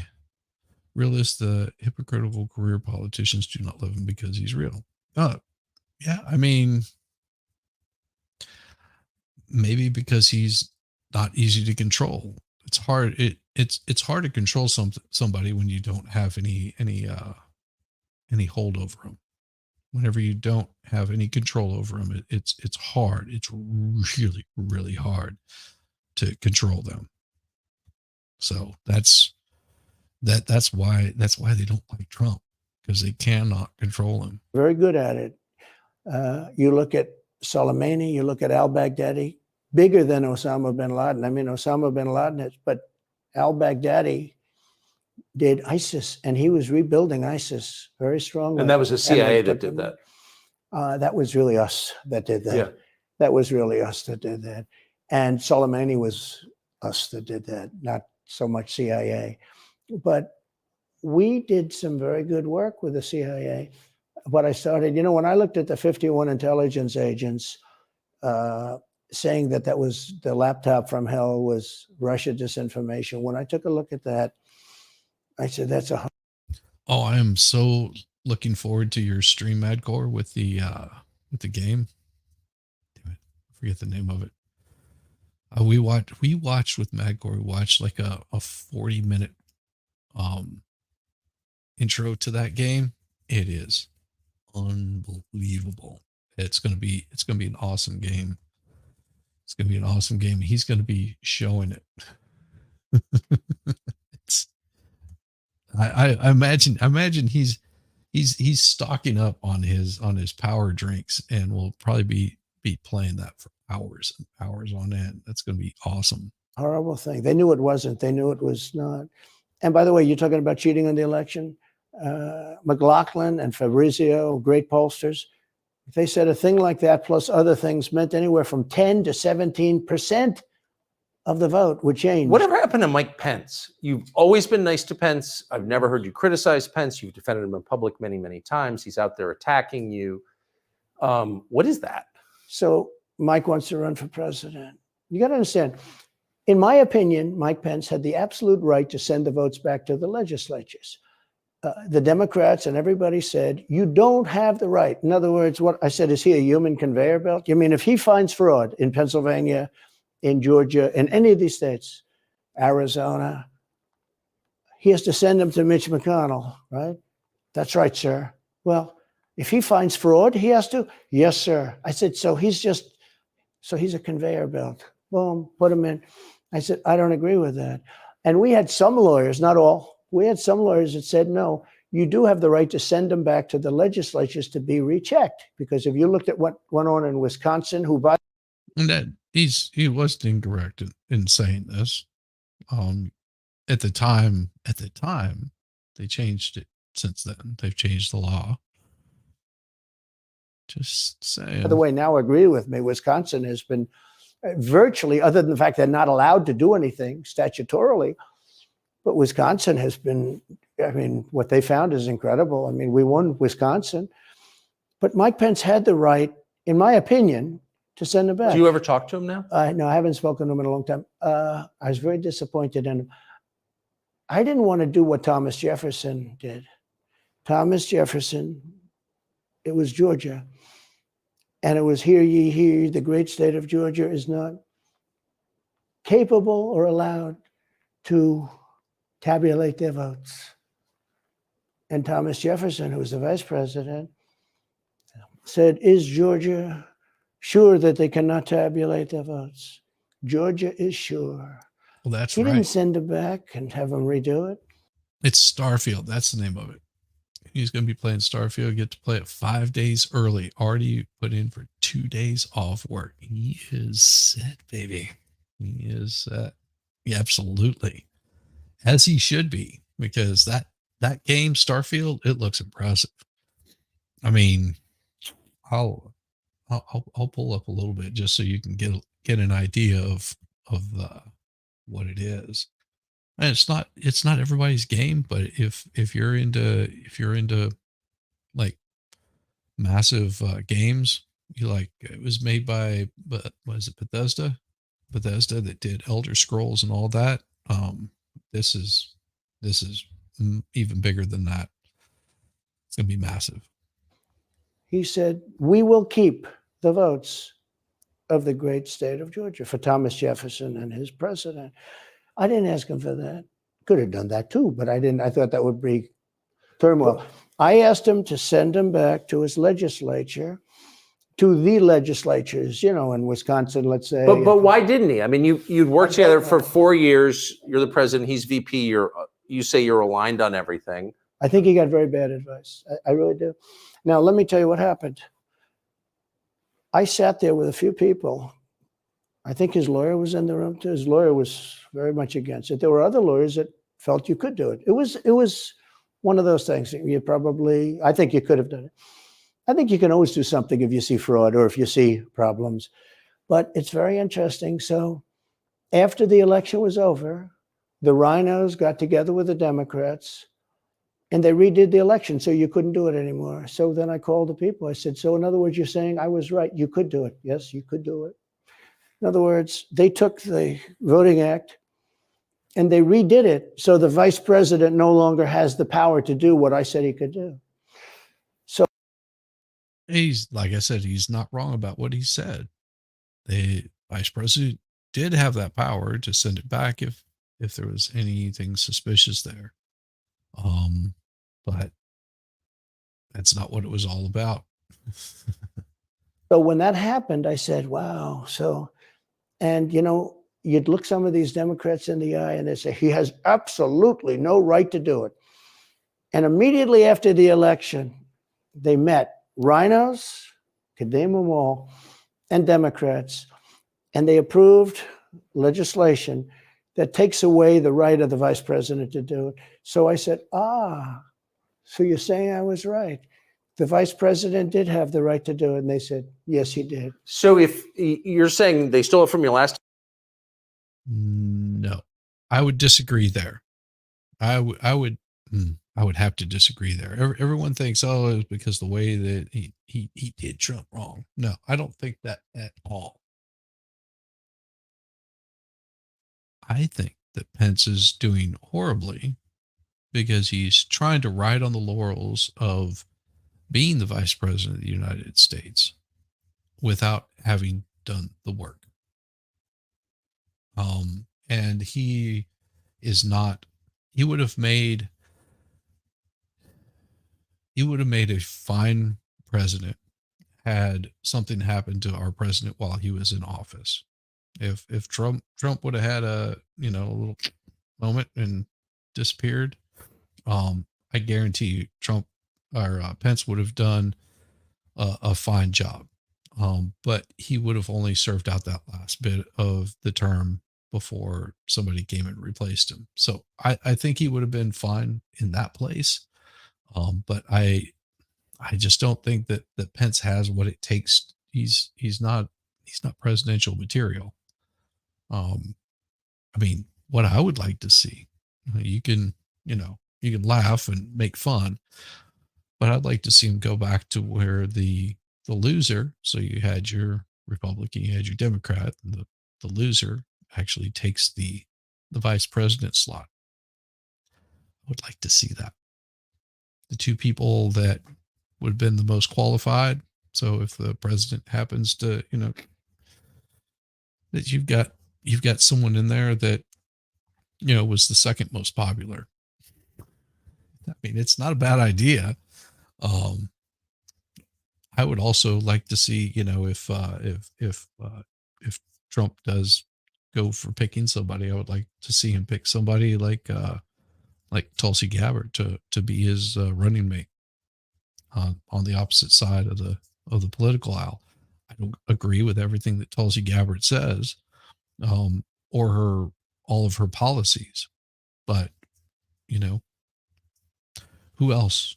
[SPEAKER 1] realist. The hypocritical career politicians do not love him because he's real. Yeah, I mean, maybe because he's not easy to control. It's hard. It's hard to control somebody when you don't have any hold over them. Whenever you don't have any control over them, it's hard. It's really, really hard to control them. So that's why they don't like Trump, because they cannot control him.
[SPEAKER 4] Very good at it. You look at Soleimani, you look at al-Baghdadi, bigger than Osama bin Laden. I mean, Osama bin Laden is, but al-Baghdadi did ISIS, and he was rebuilding ISIS very strongly.
[SPEAKER 3] And that was the CIA that did that.
[SPEAKER 4] That was really us that did that.
[SPEAKER 3] Yeah.
[SPEAKER 4] That was really us that did that. And Soleimani was us that did that, not so much CIA. But we did some very good work with the CIA. What I started, when I looked at the 51 intelligence agents saying that was the laptop from hell was Russia disinformation, when I took a look at that, I said, that's a...
[SPEAKER 1] Oh, I am so looking forward to your stream, Madcore, with the game. Damn it, I forget the name of it. We watched with Madcore. We watched like a 40-minute intro to that game. It is unbelievable. It's gonna be an awesome game. It's gonna be an awesome game. He's gonna be showing it. I imagine he's stocking up on his power drinks, and will probably be playing that for hours and hours on end. That's going to be awesome.
[SPEAKER 4] Horrible thing. They knew it wasn't. They knew it was not. And by the way, you're talking about cheating on the election. McLaughlin and Fabrizio, great pollsters, they said a thing like that plus other things meant anywhere from 10 to 17% of the vote would change.
[SPEAKER 3] Whatever happened to Mike Pence? You've always been nice to Pence. I've never heard you criticize Pence. You've defended him in public many, many times. He's out there attacking you. What is that?
[SPEAKER 4] So Mike wants to run for president. You got to understand, in my opinion, Mike Pence had the absolute right to send the votes back to the legislatures. The Democrats and everybody said, you don't have the right. In other words, what I said, is he a human conveyor belt? You mean if he finds fraud in Pennsylvania, in Georgia, in any of these states, Arizona, he has to send them to Mitch McConnell, right? That's right, sir. Well, if he finds fraud, he has to? Yes, sir. I said, so he's a conveyor belt. Boom, put him in. I said, I don't agree with that. And we had some lawyers, not all, we had some lawyers that said, no, you do have the right to send them back to the legislatures to be rechecked. Because if you looked at what went on in Wisconsin,
[SPEAKER 1] and that he was incorrect in saying this. At the time, they changed it. Since then, they've changed the law. Just saying.
[SPEAKER 4] By the way, now agree with me. Wisconsin has been virtually, other than the fact they're not allowed to do anything statutorily, but Wisconsin has been, I mean, what they found is incredible. I mean, we won Wisconsin, but Mike Pence had the right, in my opinion, to send him back.
[SPEAKER 3] Do you ever talk to him now?
[SPEAKER 4] No, I haven't spoken to him in a long time. I was very disappointed in him. I didn't want to do what Thomas Jefferson did. Thomas Jefferson, it was Georgia. And it was, hear ye, hear ye, the great state of Georgia is not capable or allowed to tabulate their votes. And Thomas Jefferson, who was the vice president, said, is Georgia sure that they cannot tabulate their votes? Georgia is sure.
[SPEAKER 1] Well, that's
[SPEAKER 4] he
[SPEAKER 1] right.
[SPEAKER 4] Didn't send them back and have them redo it.
[SPEAKER 1] It's Starfield. That's the name of it. He's going to be playing Starfield. Get to play it 5 days early. Already put in for 2 days off work. He is set, baby. He is set. Yeah, absolutely. As he should be, because that game, Starfield, it looks impressive. I mean, I'll pull up a little bit just so you can get an idea of what it is. And it's not everybody's game, but if you're into like massive games, you like it was made by, but was it Bethesda that did Elder Scrolls and all that. This is even bigger than that. It's gonna be massive.
[SPEAKER 4] He said, we will keep the votes of the great state of Georgia for Thomas Jefferson and his president. I didn't ask him for that. Could have done that too, but I didn't. I thought that would be turmoil. I asked him to send him back to his legislature, to the legislatures, you know, in Wisconsin, let's say.
[SPEAKER 3] But why didn't he? I mean, you'd worked together for 4 years. You're the president. He's VP. You say you're aligned on everything.
[SPEAKER 4] I think he got very bad advice. I really do. Now, let me tell you what happened. I sat there with a few people. I think his lawyer was in the room too. His lawyer was very much against it. There were other lawyers that felt you could do it. It was one of those things. I think you could have done it. I think you can always do something if you see fraud or if you see problems. But it's very interesting. So after the election was over, the rhinos got together with the Democrats and they redid the election, so you couldn't do it anymore. So then I called the people. I said, so in other words, you're saying I was right. You could do it. Yes, you could do it. In other words, they took the Voting Act and they redid it so the vice president no longer has the power to do what I said he could do. So
[SPEAKER 1] He's, like I said, he's not wrong about what he said. The vice president did have that power to send it back if there was anything suspicious there. But that's not what it was all about.
[SPEAKER 4] So when that happened, I said, wow. So, and you know, you'd look some of these Democrats in the eye and they say, he has absolutely no right to do it. And immediately after the election, they met rhinos, could name them all, and Democrats, and they approved legislation that takes away the right of the vice president to do it. So I said, so you're saying I was right. The vice president did have the right to do it. And they said, yes, he did.
[SPEAKER 3] So if you're saying they stole it from you last
[SPEAKER 1] time? No, I would disagree there. I would have to disagree there. Everyone thinks, oh, it was because the way that he did Trump wrong. No, I don't think that at all. I think that Pence is doing horribly because he's trying to ride on the laurels of being the vice president of the United States without having done the work. And he is not, he would have made a fine president had something happened to our president while he was in office. If Trump would have had a little moment and disappeared, I guarantee you Trump or Pence would have done a fine job. But he would have only served out that last bit of the term before somebody came and replaced him. So I think he would have been fine in that place. But I just don't think that Pence has what it takes. He's not presidential material. I mean, what I would like to see, you can laugh and make fun, but I'd like to see him go back to where the loser. So you had your Republican, you had your Democrat, and the loser actually takes the vice president slot. I would like to see that. The two people that would have been the most qualified. So if the president happens to, that you've got someone in there that, was the second most popular. I mean, it's not a bad idea. I would also like to see, if Trump does go for picking somebody, I would like to see him pick somebody like Tulsi Gabbard to be his running mate on the opposite side of the political aisle. I don't agree with everything that Tulsi Gabbard says, or all of her policies, but who else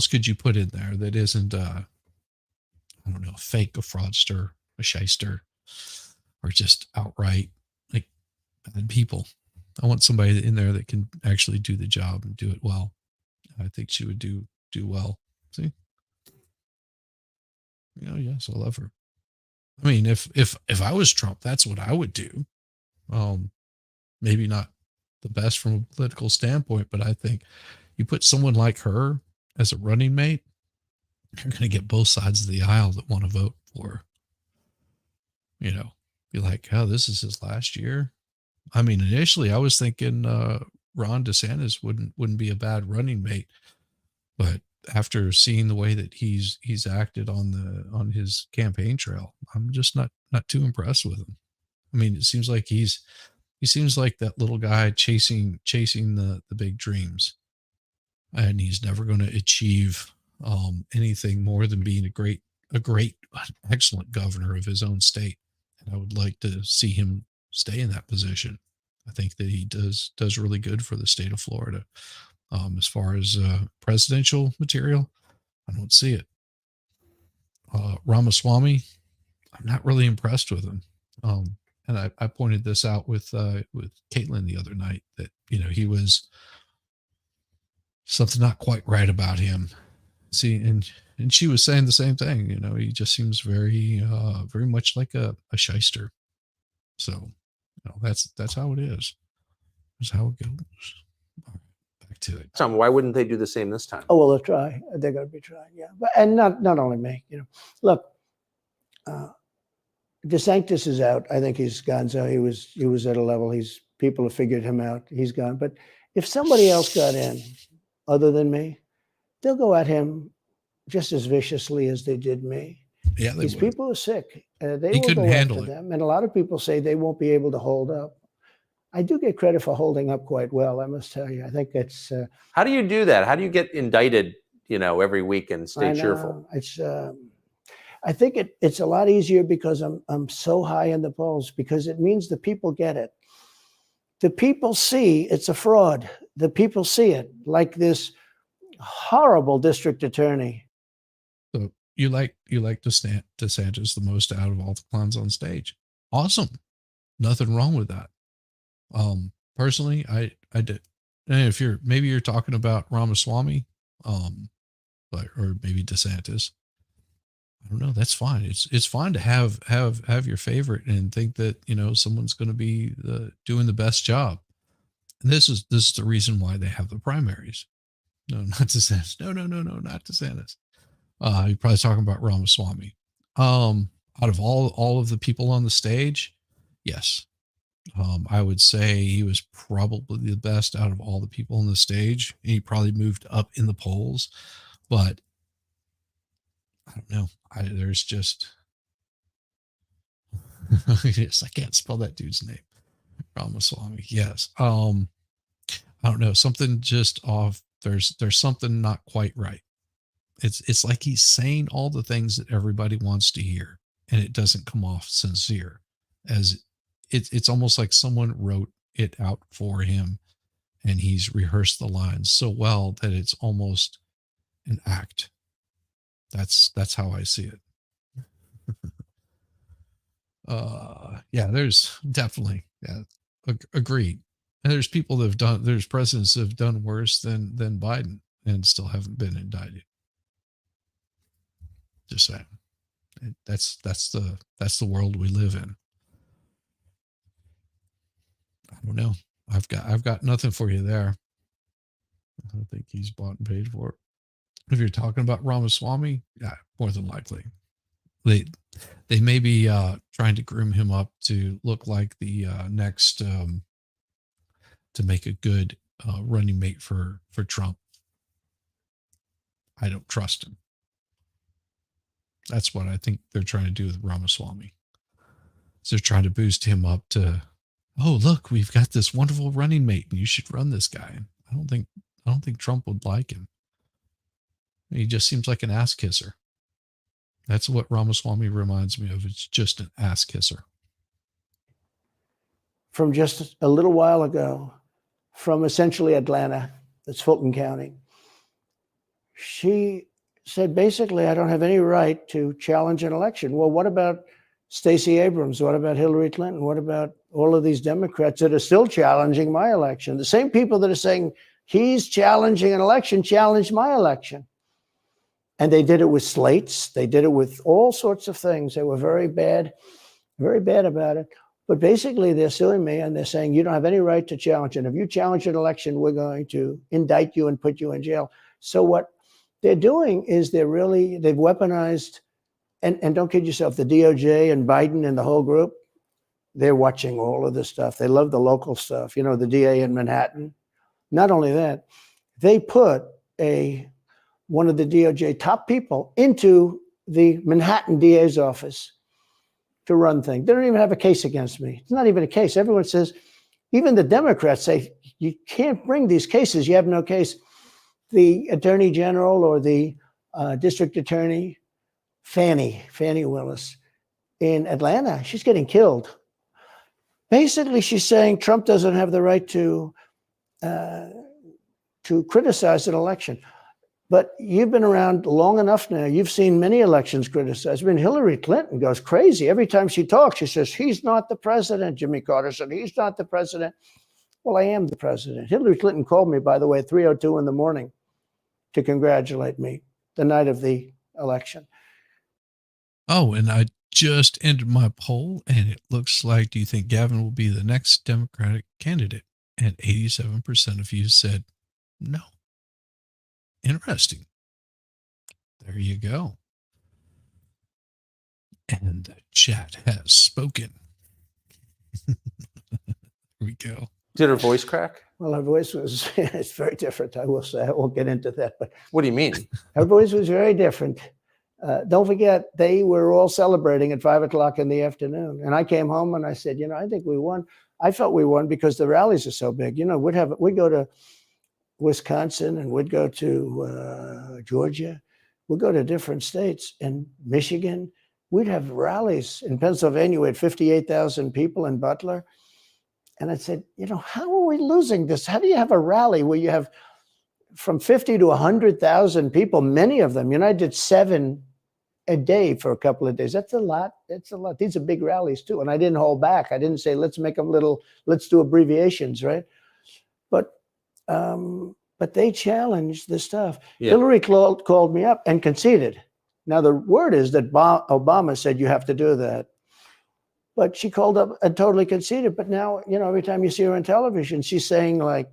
[SPEAKER 1] could you put in there that isn't I don't know, a fake, a fraudster, a shyster, or just outright like bad people? I want somebody in there that can actually do the job and do it well. I think she would do well. See, yes, I love her. I mean, if I was Trump, that's what I would do. Maybe not the best from a political standpoint, but I think you put someone like her as a running mate, you're going to get both sides of the aisle that want to vote for her. Be like, oh, this is his last year. I mean, initially I was thinking Ron DeSantis wouldn't be a bad running mate, but after seeing the way that he's acted on his campaign trail, I'm just not too impressed with him. I mean, it seems like he seems like that little guy chasing the big dreams, and he's never going to achieve anything more than being a great, excellent governor of his own state. And I would like to see him stay in that position. I think that he does really good for the state of Florida. As far as presidential material, I don't see it. Ramaswamy, I'm not really impressed with him. And I pointed this out with Caitlin the other night that, he was something not quite right about him. See, and she was saying the same thing. He just seems very much like a shyster. So, that's how it is. That's how it goes. All right, back to it.
[SPEAKER 3] Tom, why wouldn't they do the same this time?
[SPEAKER 4] Oh, well, they'll try. They're going to be trying, yeah. But and not only me. Look, DeSantis is out. I think he's gone. So he was at a level. People have figured him out. He's gone. But if somebody else got in, other than me, they'll go at him just as viciously as they did me.
[SPEAKER 1] Yeah,
[SPEAKER 4] these people are sick. They
[SPEAKER 1] he
[SPEAKER 4] will
[SPEAKER 1] couldn't
[SPEAKER 4] go
[SPEAKER 1] handle
[SPEAKER 4] after
[SPEAKER 1] it.
[SPEAKER 4] them, and a lot of people say they won't be able to hold up. I do get credit for holding up quite well, I must tell you. I think it's.
[SPEAKER 3] How do you do that? How do you get indicted, every week and stay cheerful?
[SPEAKER 4] It's. I think it's a lot easier because I'm so high in the polls, because it means the people get it. The people see it's a fraud. The people see it, like this horrible district attorney.
[SPEAKER 1] So you like DeSantis the most out of all the clowns on stage. Awesome. Nothing wrong with that. Personally, I did. And if you're talking about Ramaswamy, or maybe DeSantis, I don't know. That's fine. It's fine to have your favorite and think that, someone's going to be doing the best job. And this is the reason why they have the primaries. No, not DeSantis. No, not DeSantis. You're probably talking about Ramaswamy. Out of all of the people on the stage, yes. I would say he was probably the best out of all the people on the stage. He probably moved up in the polls, but I don't know. There's just, yes, I can't spell that dude's name. Ramaswamy. Yes. I don't know. Something just off. There's something not quite right. It's like he's saying all the things that everybody wants to hear, and it doesn't come off sincere. As it's almost like someone wrote it out for him, and he's rehearsed the lines so well that it's almost an act. That's how I see it. Yeah, there's definitely, agreed. And there's people there's presidents that have done worse than Biden and still haven't been indicted. Just saying. That's the world we live in. I don't know. I've got nothing for you there. I don't think he's bought and paid for it. If you're talking about Ramaswamy, yeah, more than likely. They may be trying to groom him up to look like the next to make a good running mate for Trump. I don't trust him. That's what I think they're trying to do with Ramaswamy. So they're trying to boost him up to, oh, look, we've got this wonderful running mate, and you should run this guy. I don't think Trump would like him. He just seems like an ass kisser. That's what Ramaswamy reminds me of. It's just an ass kisser.
[SPEAKER 4] From just a little while ago, from essentially Atlanta, that's Fulton County, she said, basically, I don't have any right to challenge an election. Well, what about Stacey Abrams? What about Hillary Clinton? What about all of these Democrats that are still challenging my election. The same people that are saying he's challenging an election challenged my election. And they did it with slates. They did it with all sorts of things. They were very bad about it. But basically, they're suing me and they're saying, you don't have any right to challenge it. If you challenge an election, we're going to indict you and put you in jail. So what they're doing is they've weaponized, and don't kid yourself, the DOJ and Biden and the whole group, they're watching all of this stuff. They love the local stuff. You know, the DA in Manhattan. Not only that, they put one of the DOJ top people into the Manhattan DA's office to run things. They don't even have a case against me. It's not even a case. Everyone says, even the Democrats say, you can't bring these cases. You have no case. The attorney general or the district attorney, Fannie Willis in Atlanta, she's getting killed. Basically, she's saying Trump doesn't have the right to criticize an election. But you've been around long enough now. You've seen many elections criticized. I mean, Hillary Clinton goes crazy. Every time she talks, she says, he's not the president. Jimmy Carter said, he's not the president. Well, I am the president. Hillary Clinton called me, by the way, at 3:02 in the morning to congratulate me the night of the election.
[SPEAKER 1] Oh, and I just entered my poll, and it looks like, do you think Gavin will be the next Democratic candidate? And 87% of you said no. Interesting. There you go. And the chat has spoken. There we go.
[SPEAKER 3] Did her voice crack?
[SPEAKER 4] Well, her voice was, it's very different, I will say. I won't get into that. But
[SPEAKER 3] What do you mean?
[SPEAKER 4] her voice was very different. Don't forget, they were all celebrating at 5 o'clock in the afternoon. And I came home and I said, you know, I think we won. I felt we won because the rallies are so big. You know, we'd go to Wisconsin and we'd go to Georgia. We'd go to different states. In Michigan, we'd have rallies. In Pennsylvania, we had 58,000 people in Butler. And I said, you know, how are we losing this? How do you have a rally where you have from 50 to 100,000 people, many of them? You know, I did 7 a day for a couple of days. That's a lot. That's a lot. These are big rallies too. And I didn't hold back. I didn't say, let's make them let's do abbreviations, right? But they challenged the stuff. Yeah. Hillary called me up and conceded. Now, the word is that Obama said you have to do that. But she called up and totally conceded. But now, you know, every time you see her on television, she's saying like,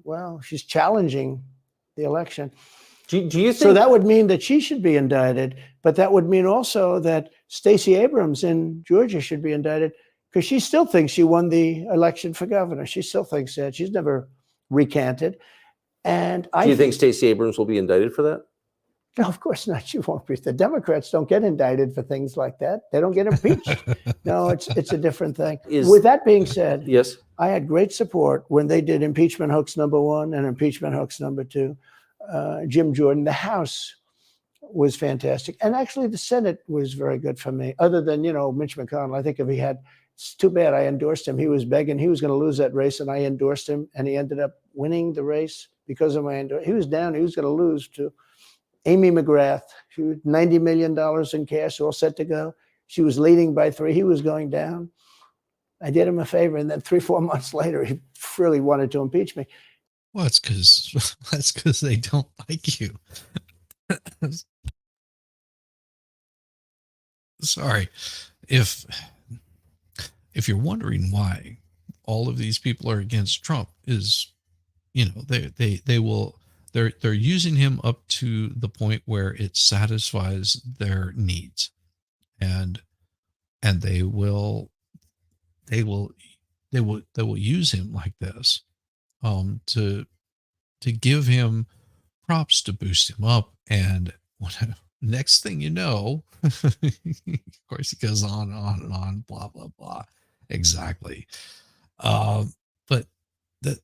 [SPEAKER 4] well, she's challenging the election.
[SPEAKER 3] Do you think
[SPEAKER 4] so? That would mean that she should be indicted, but that would mean also that Stacey Abrams in Georgia should be indicted because she still thinks she won the election for governor. She still thinks that. She's never recanted. And
[SPEAKER 3] do you think Stacey Abrams will be indicted for that?
[SPEAKER 4] No, of course not. She won't be. The Democrats don't get indicted for things like that. They don't get impeached. No, it's a different thing. With that being said,
[SPEAKER 3] yes,
[SPEAKER 4] I had great support when they did impeachment hoax #1 and impeachment hoax #2. Jim Jordan, the House was fantastic. And actually the Senate was very good for me, other than, you know, Mitch McConnell. I think if he had, it's too bad I endorsed him. He was begging, he was going to lose that race and I endorsed him and he ended up winning the race because of my endorsement. He was down, he was going to lose to Amy McGrath. She was $90 million in cash, all set to go. She was leading by 3. He was going down. I did him a favor. And then 3-4 months later, he really wanted to impeach me.
[SPEAKER 1] Well, that's because they don't like you. Sorry. If you're wondering why all of these people are against Trump, is, you know, they're using him up to the point where it satisfies their needs, and they will use him like this to give him props, to boost him up. And next thing you know, of course he goes on and on, blah blah blah. Exactly. But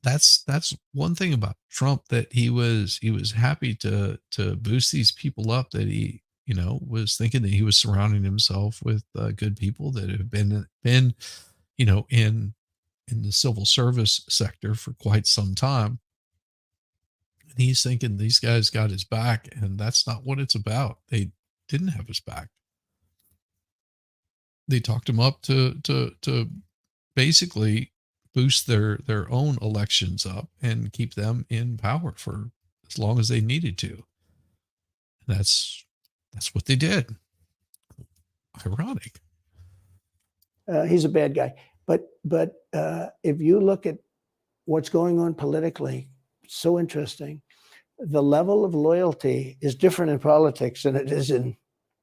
[SPEAKER 1] that's one thing about Trump, that he was happy to boost these people up, that he, you know, was thinking that he was surrounding himself with good people that have been you know, in the civil service sector for quite some time. And he's thinking these guys got his back, and that's not what it's about. They didn't have his back. They talked him up to basically boost their own elections up and keep them in power for as long as they needed to. That's what they did. Ironic.
[SPEAKER 4] He's a bad guy. But if you look at what's going on politically, so interesting. The level of loyalty is different in politics than it is in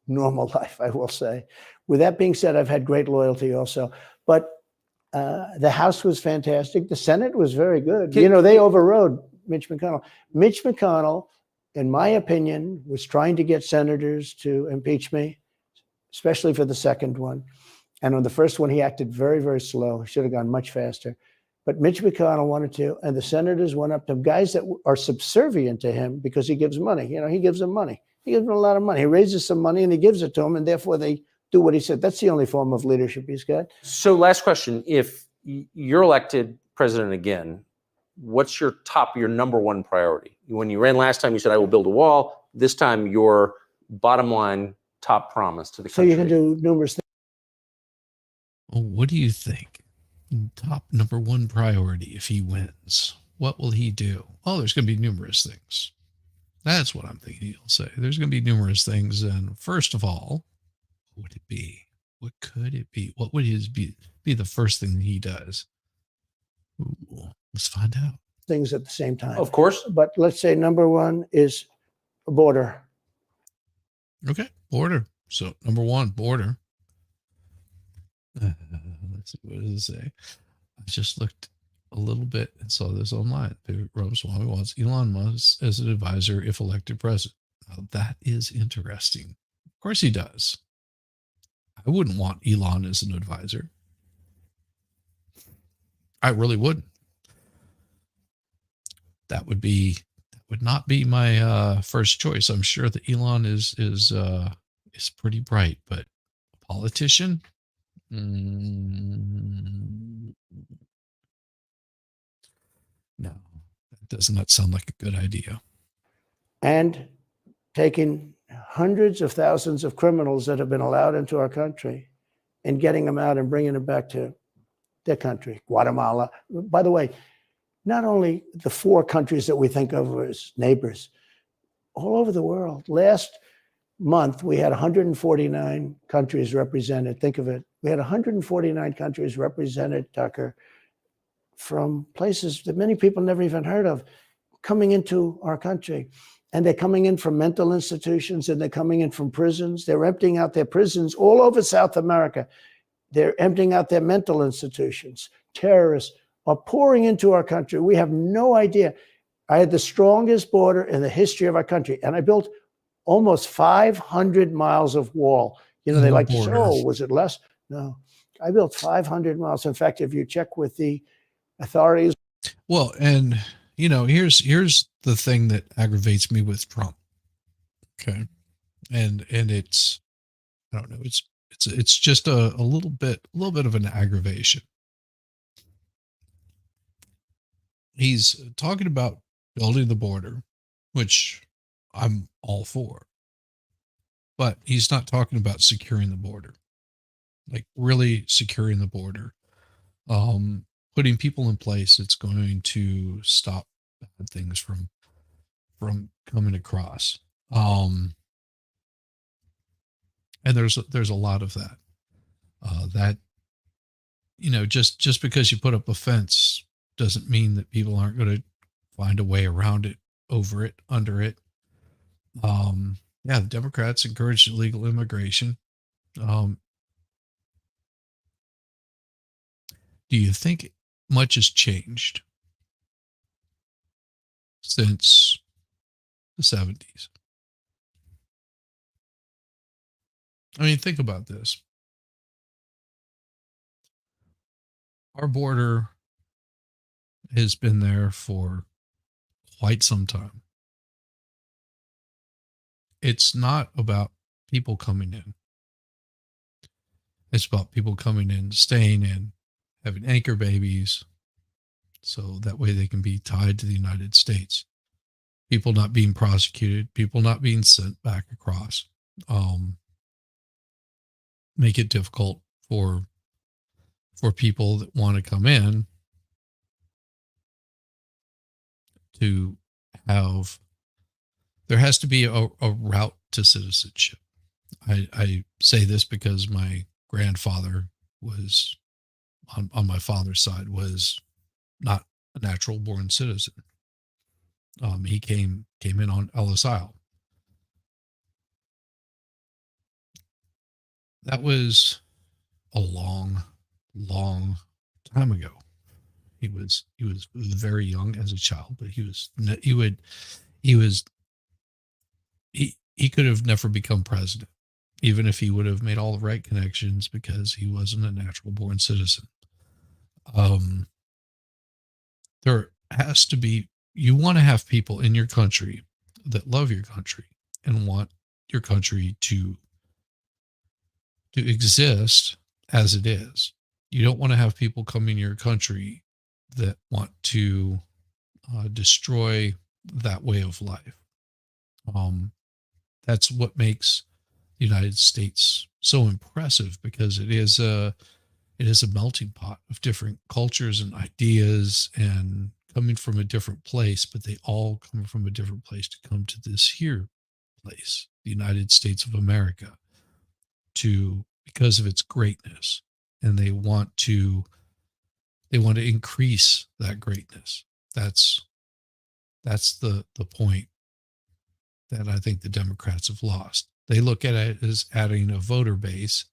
[SPEAKER 4] normal life, I will say. With that being said, I've had great loyalty also. But the House was fantastic. The Senate was very good. They overrode Mitch McConnell. Mitch McConnell, in my opinion, was trying to get senators to impeach me, especially for the second one. And on the first one, he acted very, very slow. He should have gone much faster. But Mitch McConnell wanted to, and the senators went up to him, guys that are subservient to him because he gives money. He gives them money. He gives them a lot of money. He raises some money and he gives it to them, and therefore they do what he said. That's the only form of leadership he's got.
[SPEAKER 3] So last question, if you're elected president again, what's your number one priority? When you ran last time, you said, I will build a wall. This time, your bottom line top promise to the country.
[SPEAKER 4] So you can do numerous things.
[SPEAKER 1] Well, what do you think? Top number one priority if he wins. What will he do? Oh, there's going to be numerous things. That's what I'm thinking he'll say. There's going to be numerous things. And first of all, what would it be? What could it be? What would his be the first thing he does? Ooh, let's find out.
[SPEAKER 4] Things at the same time.
[SPEAKER 3] Of course.
[SPEAKER 4] But let's say number one is border.
[SPEAKER 1] Okay, border. So number one, border. Let's see, what does it say? I just looked a little bit and saw this online. Ramaswamy wants Elon Musk as an advisor if elected president. Now, that is interesting. Of course he does. I wouldn't want Elon as an advisor. I really wouldn't. That would not be my first choice. I'm sure that Elon is pretty bright, but a politician? No, that does not sound like a good idea.
[SPEAKER 4] And taking hundreds of thousands of criminals that have been allowed into our country and getting them out and bringing them back to their country, Guatemala. By the way, not only the 4 countries that we think of as neighbors, all over the world. Last month, we had 149 countries represented. Think of it. We had 149 countries represented, Tucker, from places that many people never even heard of, coming into our country. And they're coming in from mental institutions, and they're coming in from prisons. They're emptying out their prisons all over South America. They're emptying out their mental institutions. Terrorists are pouring into our country. We have no idea. I had the strongest border in the history of our country, and I built almost 500 miles of wall. They like to say, oh, was it less? No, I built 500 miles. In fact, if you check with the authorities.
[SPEAKER 1] Well, and here's the thing that aggravates me with Trump. Okay. And it's, I don't know, it's just a little bit of an aggravation. He's talking about building the border, which I'm all for, but he's not talking about securing the border, like really securing the border, putting people in place that's going to stop bad things from coming across. And there's a lot of that, that, just because you put up a fence doesn't mean that people aren't going to find a way around it, over it, under it. The Democrats encouraged illegal immigration. Do you think much has changed since the 70s? I mean, think about this. Our border has been there for quite some time. It's not about people coming in. It's about people coming in, staying in, having anchor babies, so that way they can be tied to the United States. People not being prosecuted, people not being sent back across. Make it difficult for for people that want to come in to have, there has to be a route to citizenship. I say this because my grandfather was on my father's side was not a natural born citizen. He came in on Ellis Isle. That was a long time ago. He was very young as a child, but he could have never become president, even if he would have made all the right connections, because he wasn't a natural born citizen. There has to be, you want to have people in your country that love your country and want your country to exist as it is. You don't want to have people come in your country that want to destroy that way of life. That's what makes the United States so impressive, because it is a melting pot of different cultures and ideas, and coming from a different place, but they all come from a different place to come to this here place, the United States of America, because of its greatness. And they want to increase that greatness. That's the point that I think the Democrats have lost. They look at it as adding a voter base,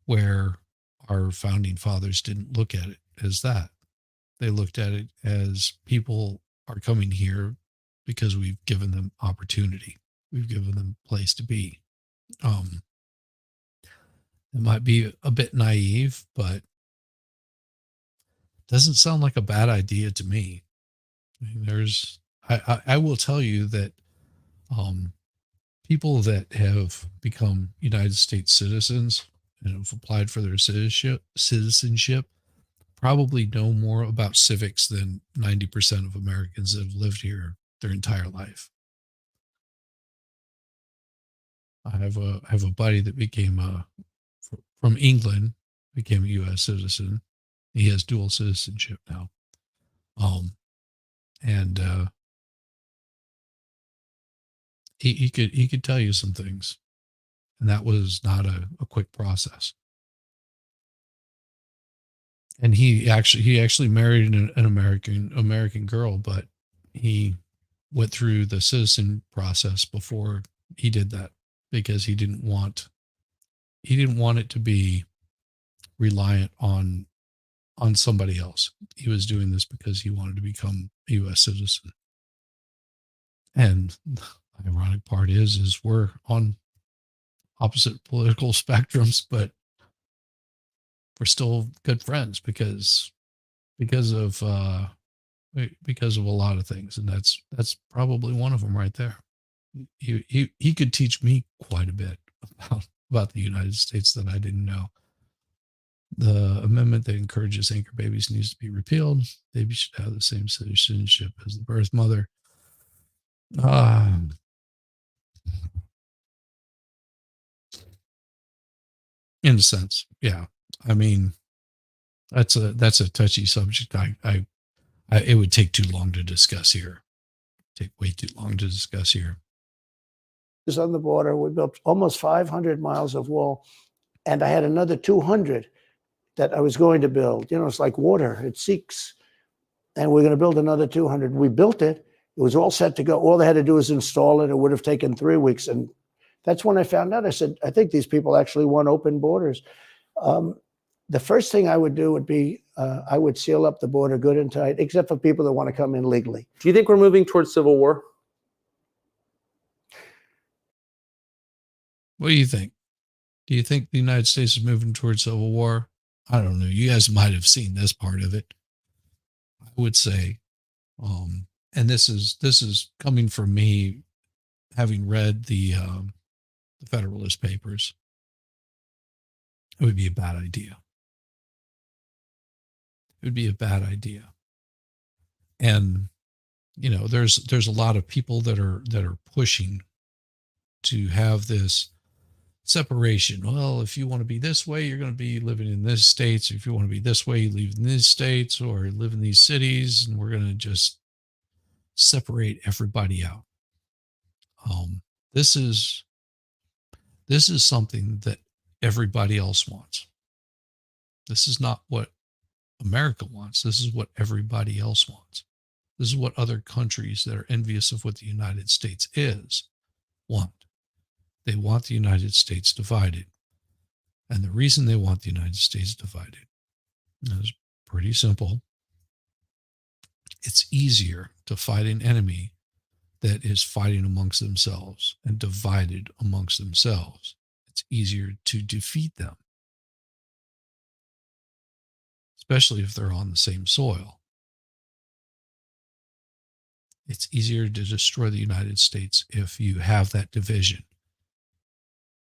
[SPEAKER 1] where our founding fathers didn't look at it as that. They looked at it as people are coming here because we've given them opportunity. We've given them a place to be. It might be a bit naive, but it doesn't sound like a bad idea to me. I mean, I will tell you that people that have become United States citizens and have applied for their citizenship probably know more about civics than 90% of Americans that have lived here their entire life. I have a buddy that became from England, became a U.S. citizen. He has dual citizenship now. And he could tell you some things, and that was not a quick process. And he actually married an American girl, but he went through the citizen process before he did that, because he didn't want it to be reliant on somebody else. He was doing this because he wanted to become a U.S. citizen. And the ironic part is we're on opposite political spectrums, but we're still good friends because of a lot of things, and that's probably one of them right there. He could teach me quite a bit about the United States that I didn't know. The amendment that encourages anchor babies needs to be repealed. Babies should have the same citizenship as the birth mother. In a sense, yeah. I mean, that's a touchy subject. It would take too long to discuss here. Take way too long to discuss here.
[SPEAKER 4] On the border, we built almost 500 miles of wall, and I had another 200 that I was going to build. You know, it's like water; it seeks, and we're going to build another 200. We built it; it was all set to go. All they had to do was install it. It would have taken 3 weeks, and that's when I found out. I said, I think these people actually want open borders. The first thing I would do would be I would seal up the border good and tight, except for people that want to come in legally.
[SPEAKER 3] Do you think we're moving towards civil war?
[SPEAKER 1] What do you think? Do you think the United States is moving towards civil war? I don't know. You guys might have seen this part of it. I would say, and this is coming from me, having read the Federalist Papers. It would be a bad idea. It would be a bad idea. And you know, there's a lot of people that are pushing to have this separation. Well, if you want to be this way, you're going to be living in this states. If you want to be this way, you live in these states or live in these cities, and we're going to just separate everybody out. This is something that everybody else wants. This is not what America wants. This is what everybody else wants. This is what other countries that are envious of what the United States is want. They want the United States divided. And the reason they want the United States divided is pretty simple. It's easier to fight an enemy that is fighting amongst themselves and divided amongst themselves. It's easier to defeat them, especially if they're on the same soil. It's easier to destroy the United States if you have that division.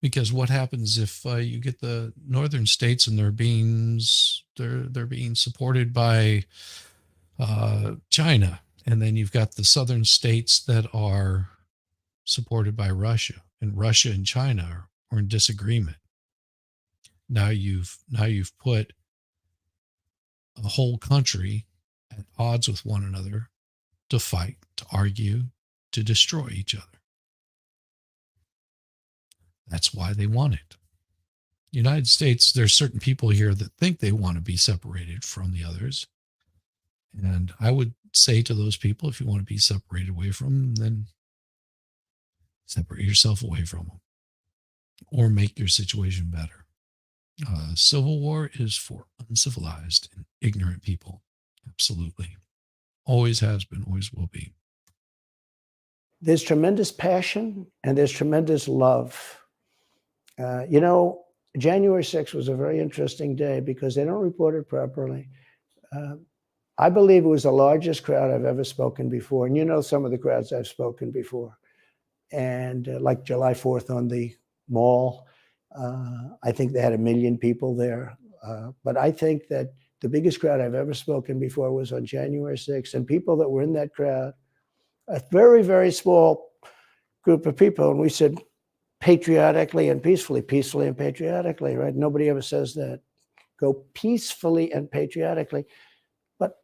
[SPEAKER 1] Because what happens if you get the northern states and they're being supported by China, and then you've got the southern states that are supported by Russia, and Russia and China are in disagreement. Now you've put a whole country at odds with one another to fight, to argue, to destroy each other. That's why they want it. United States, there's certain people here that think they want to be separated from the others. And I would say to those people, if you want to be separated away from them, then separate yourself away from them or make your situation better. Civil war is for uncivilized and ignorant people. Absolutely. Always has been, always will be.
[SPEAKER 4] There's tremendous passion and there's tremendous love. January 6th was a very interesting day because they don't report it properly. I believe it was the largest crowd I've ever spoken before. And some of the crowds I've spoken before. And like July 4th on the mall, I think they had 1 million people there. But I think that the biggest crowd I've ever spoken before was on January 6th. And people that were in that crowd, a very, very small group of people. And we said patriotically and peacefully and patriotically, right? Nobody ever says that. Go peacefully and patriotically. But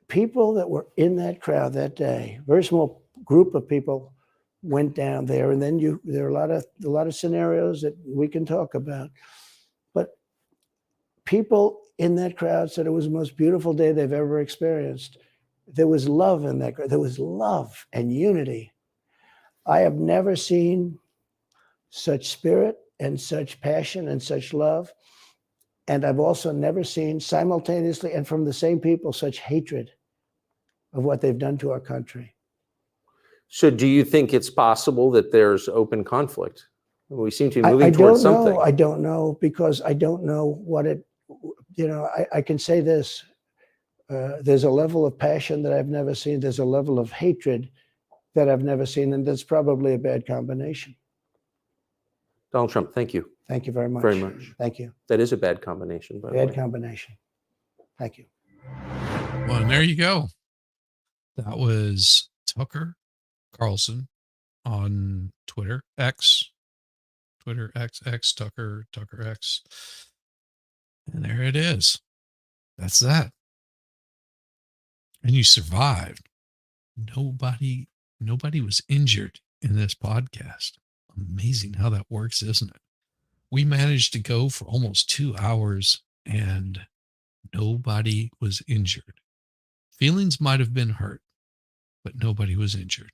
[SPEAKER 4] people that were in that crowd that day, very small group of people went down there. And then there are a lot of scenarios that we can talk about. But people in that crowd said it was the most beautiful day they've ever experienced. There was love in that crowd. There was love and unity. I have never seen such spirit and such passion and such love. And I've also never seen simultaneously and from the same people such hatred of what they've done to our country.
[SPEAKER 3] So do you think it's possible that there's open conflict? We seem to be moving towards something.
[SPEAKER 4] I don't know because I don't know what it, I can say this. There's a level of passion that I've never seen. There's a level of hatred that I've never seen. And that's probably a bad combination.
[SPEAKER 3] Donald Trump, thank you.
[SPEAKER 4] Thank you very much.
[SPEAKER 3] Very much.
[SPEAKER 4] Thank you.
[SPEAKER 3] That is a bad combination, by the way.
[SPEAKER 4] Bad combination. Thank you.
[SPEAKER 1] Well, and there you go. That was Tucker Carlson on Twitter X, Tucker X. And there it is. That's that. And you survived. Nobody was injured in this podcast. Amazing how that works, isn't it? We managed to go for almost 2 hours and nobody was injured. Feelings might have been hurt, but nobody was injured.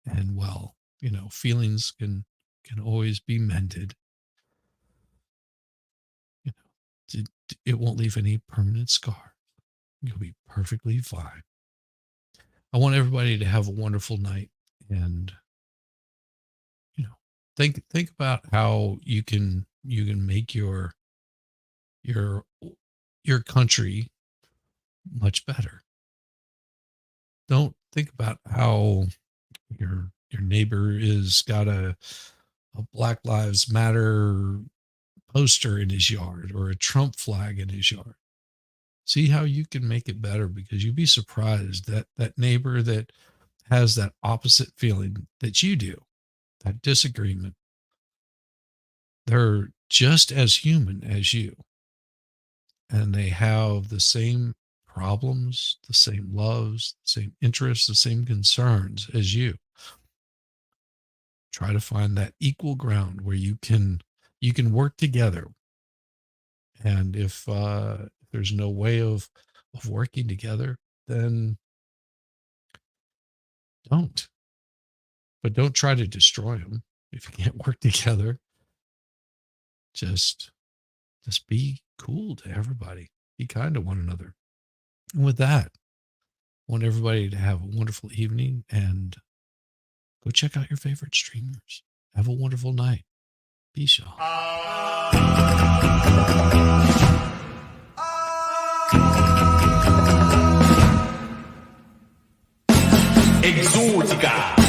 [SPEAKER 1] And well, feelings can always be mended. It won't leave any permanent scar. You'll be perfectly fine. I want everybody to have a wonderful night and think about how you can make your country much better. Don't think about how your neighbor is got a Black Lives Matter poster in his yard or a Trump flag in his yard. See how you can make it better, because you'd be surprised that that neighbor that has that opposite feeling that you do, that disagreement, they're just as human as you, and they have the same problems, the same loves, the same interests, the same concerns as you. Try to find that equal ground where you can work together. And if there's no way of working together, then don't. But don't try to destroy them if you can't work together. Just be cool to everybody. Be kind to one another. And with that, I want everybody to have a wonderful evening and go check out your favorite streamers. Have a wonderful night. Peace, y'all.
[SPEAKER 5] Exótica.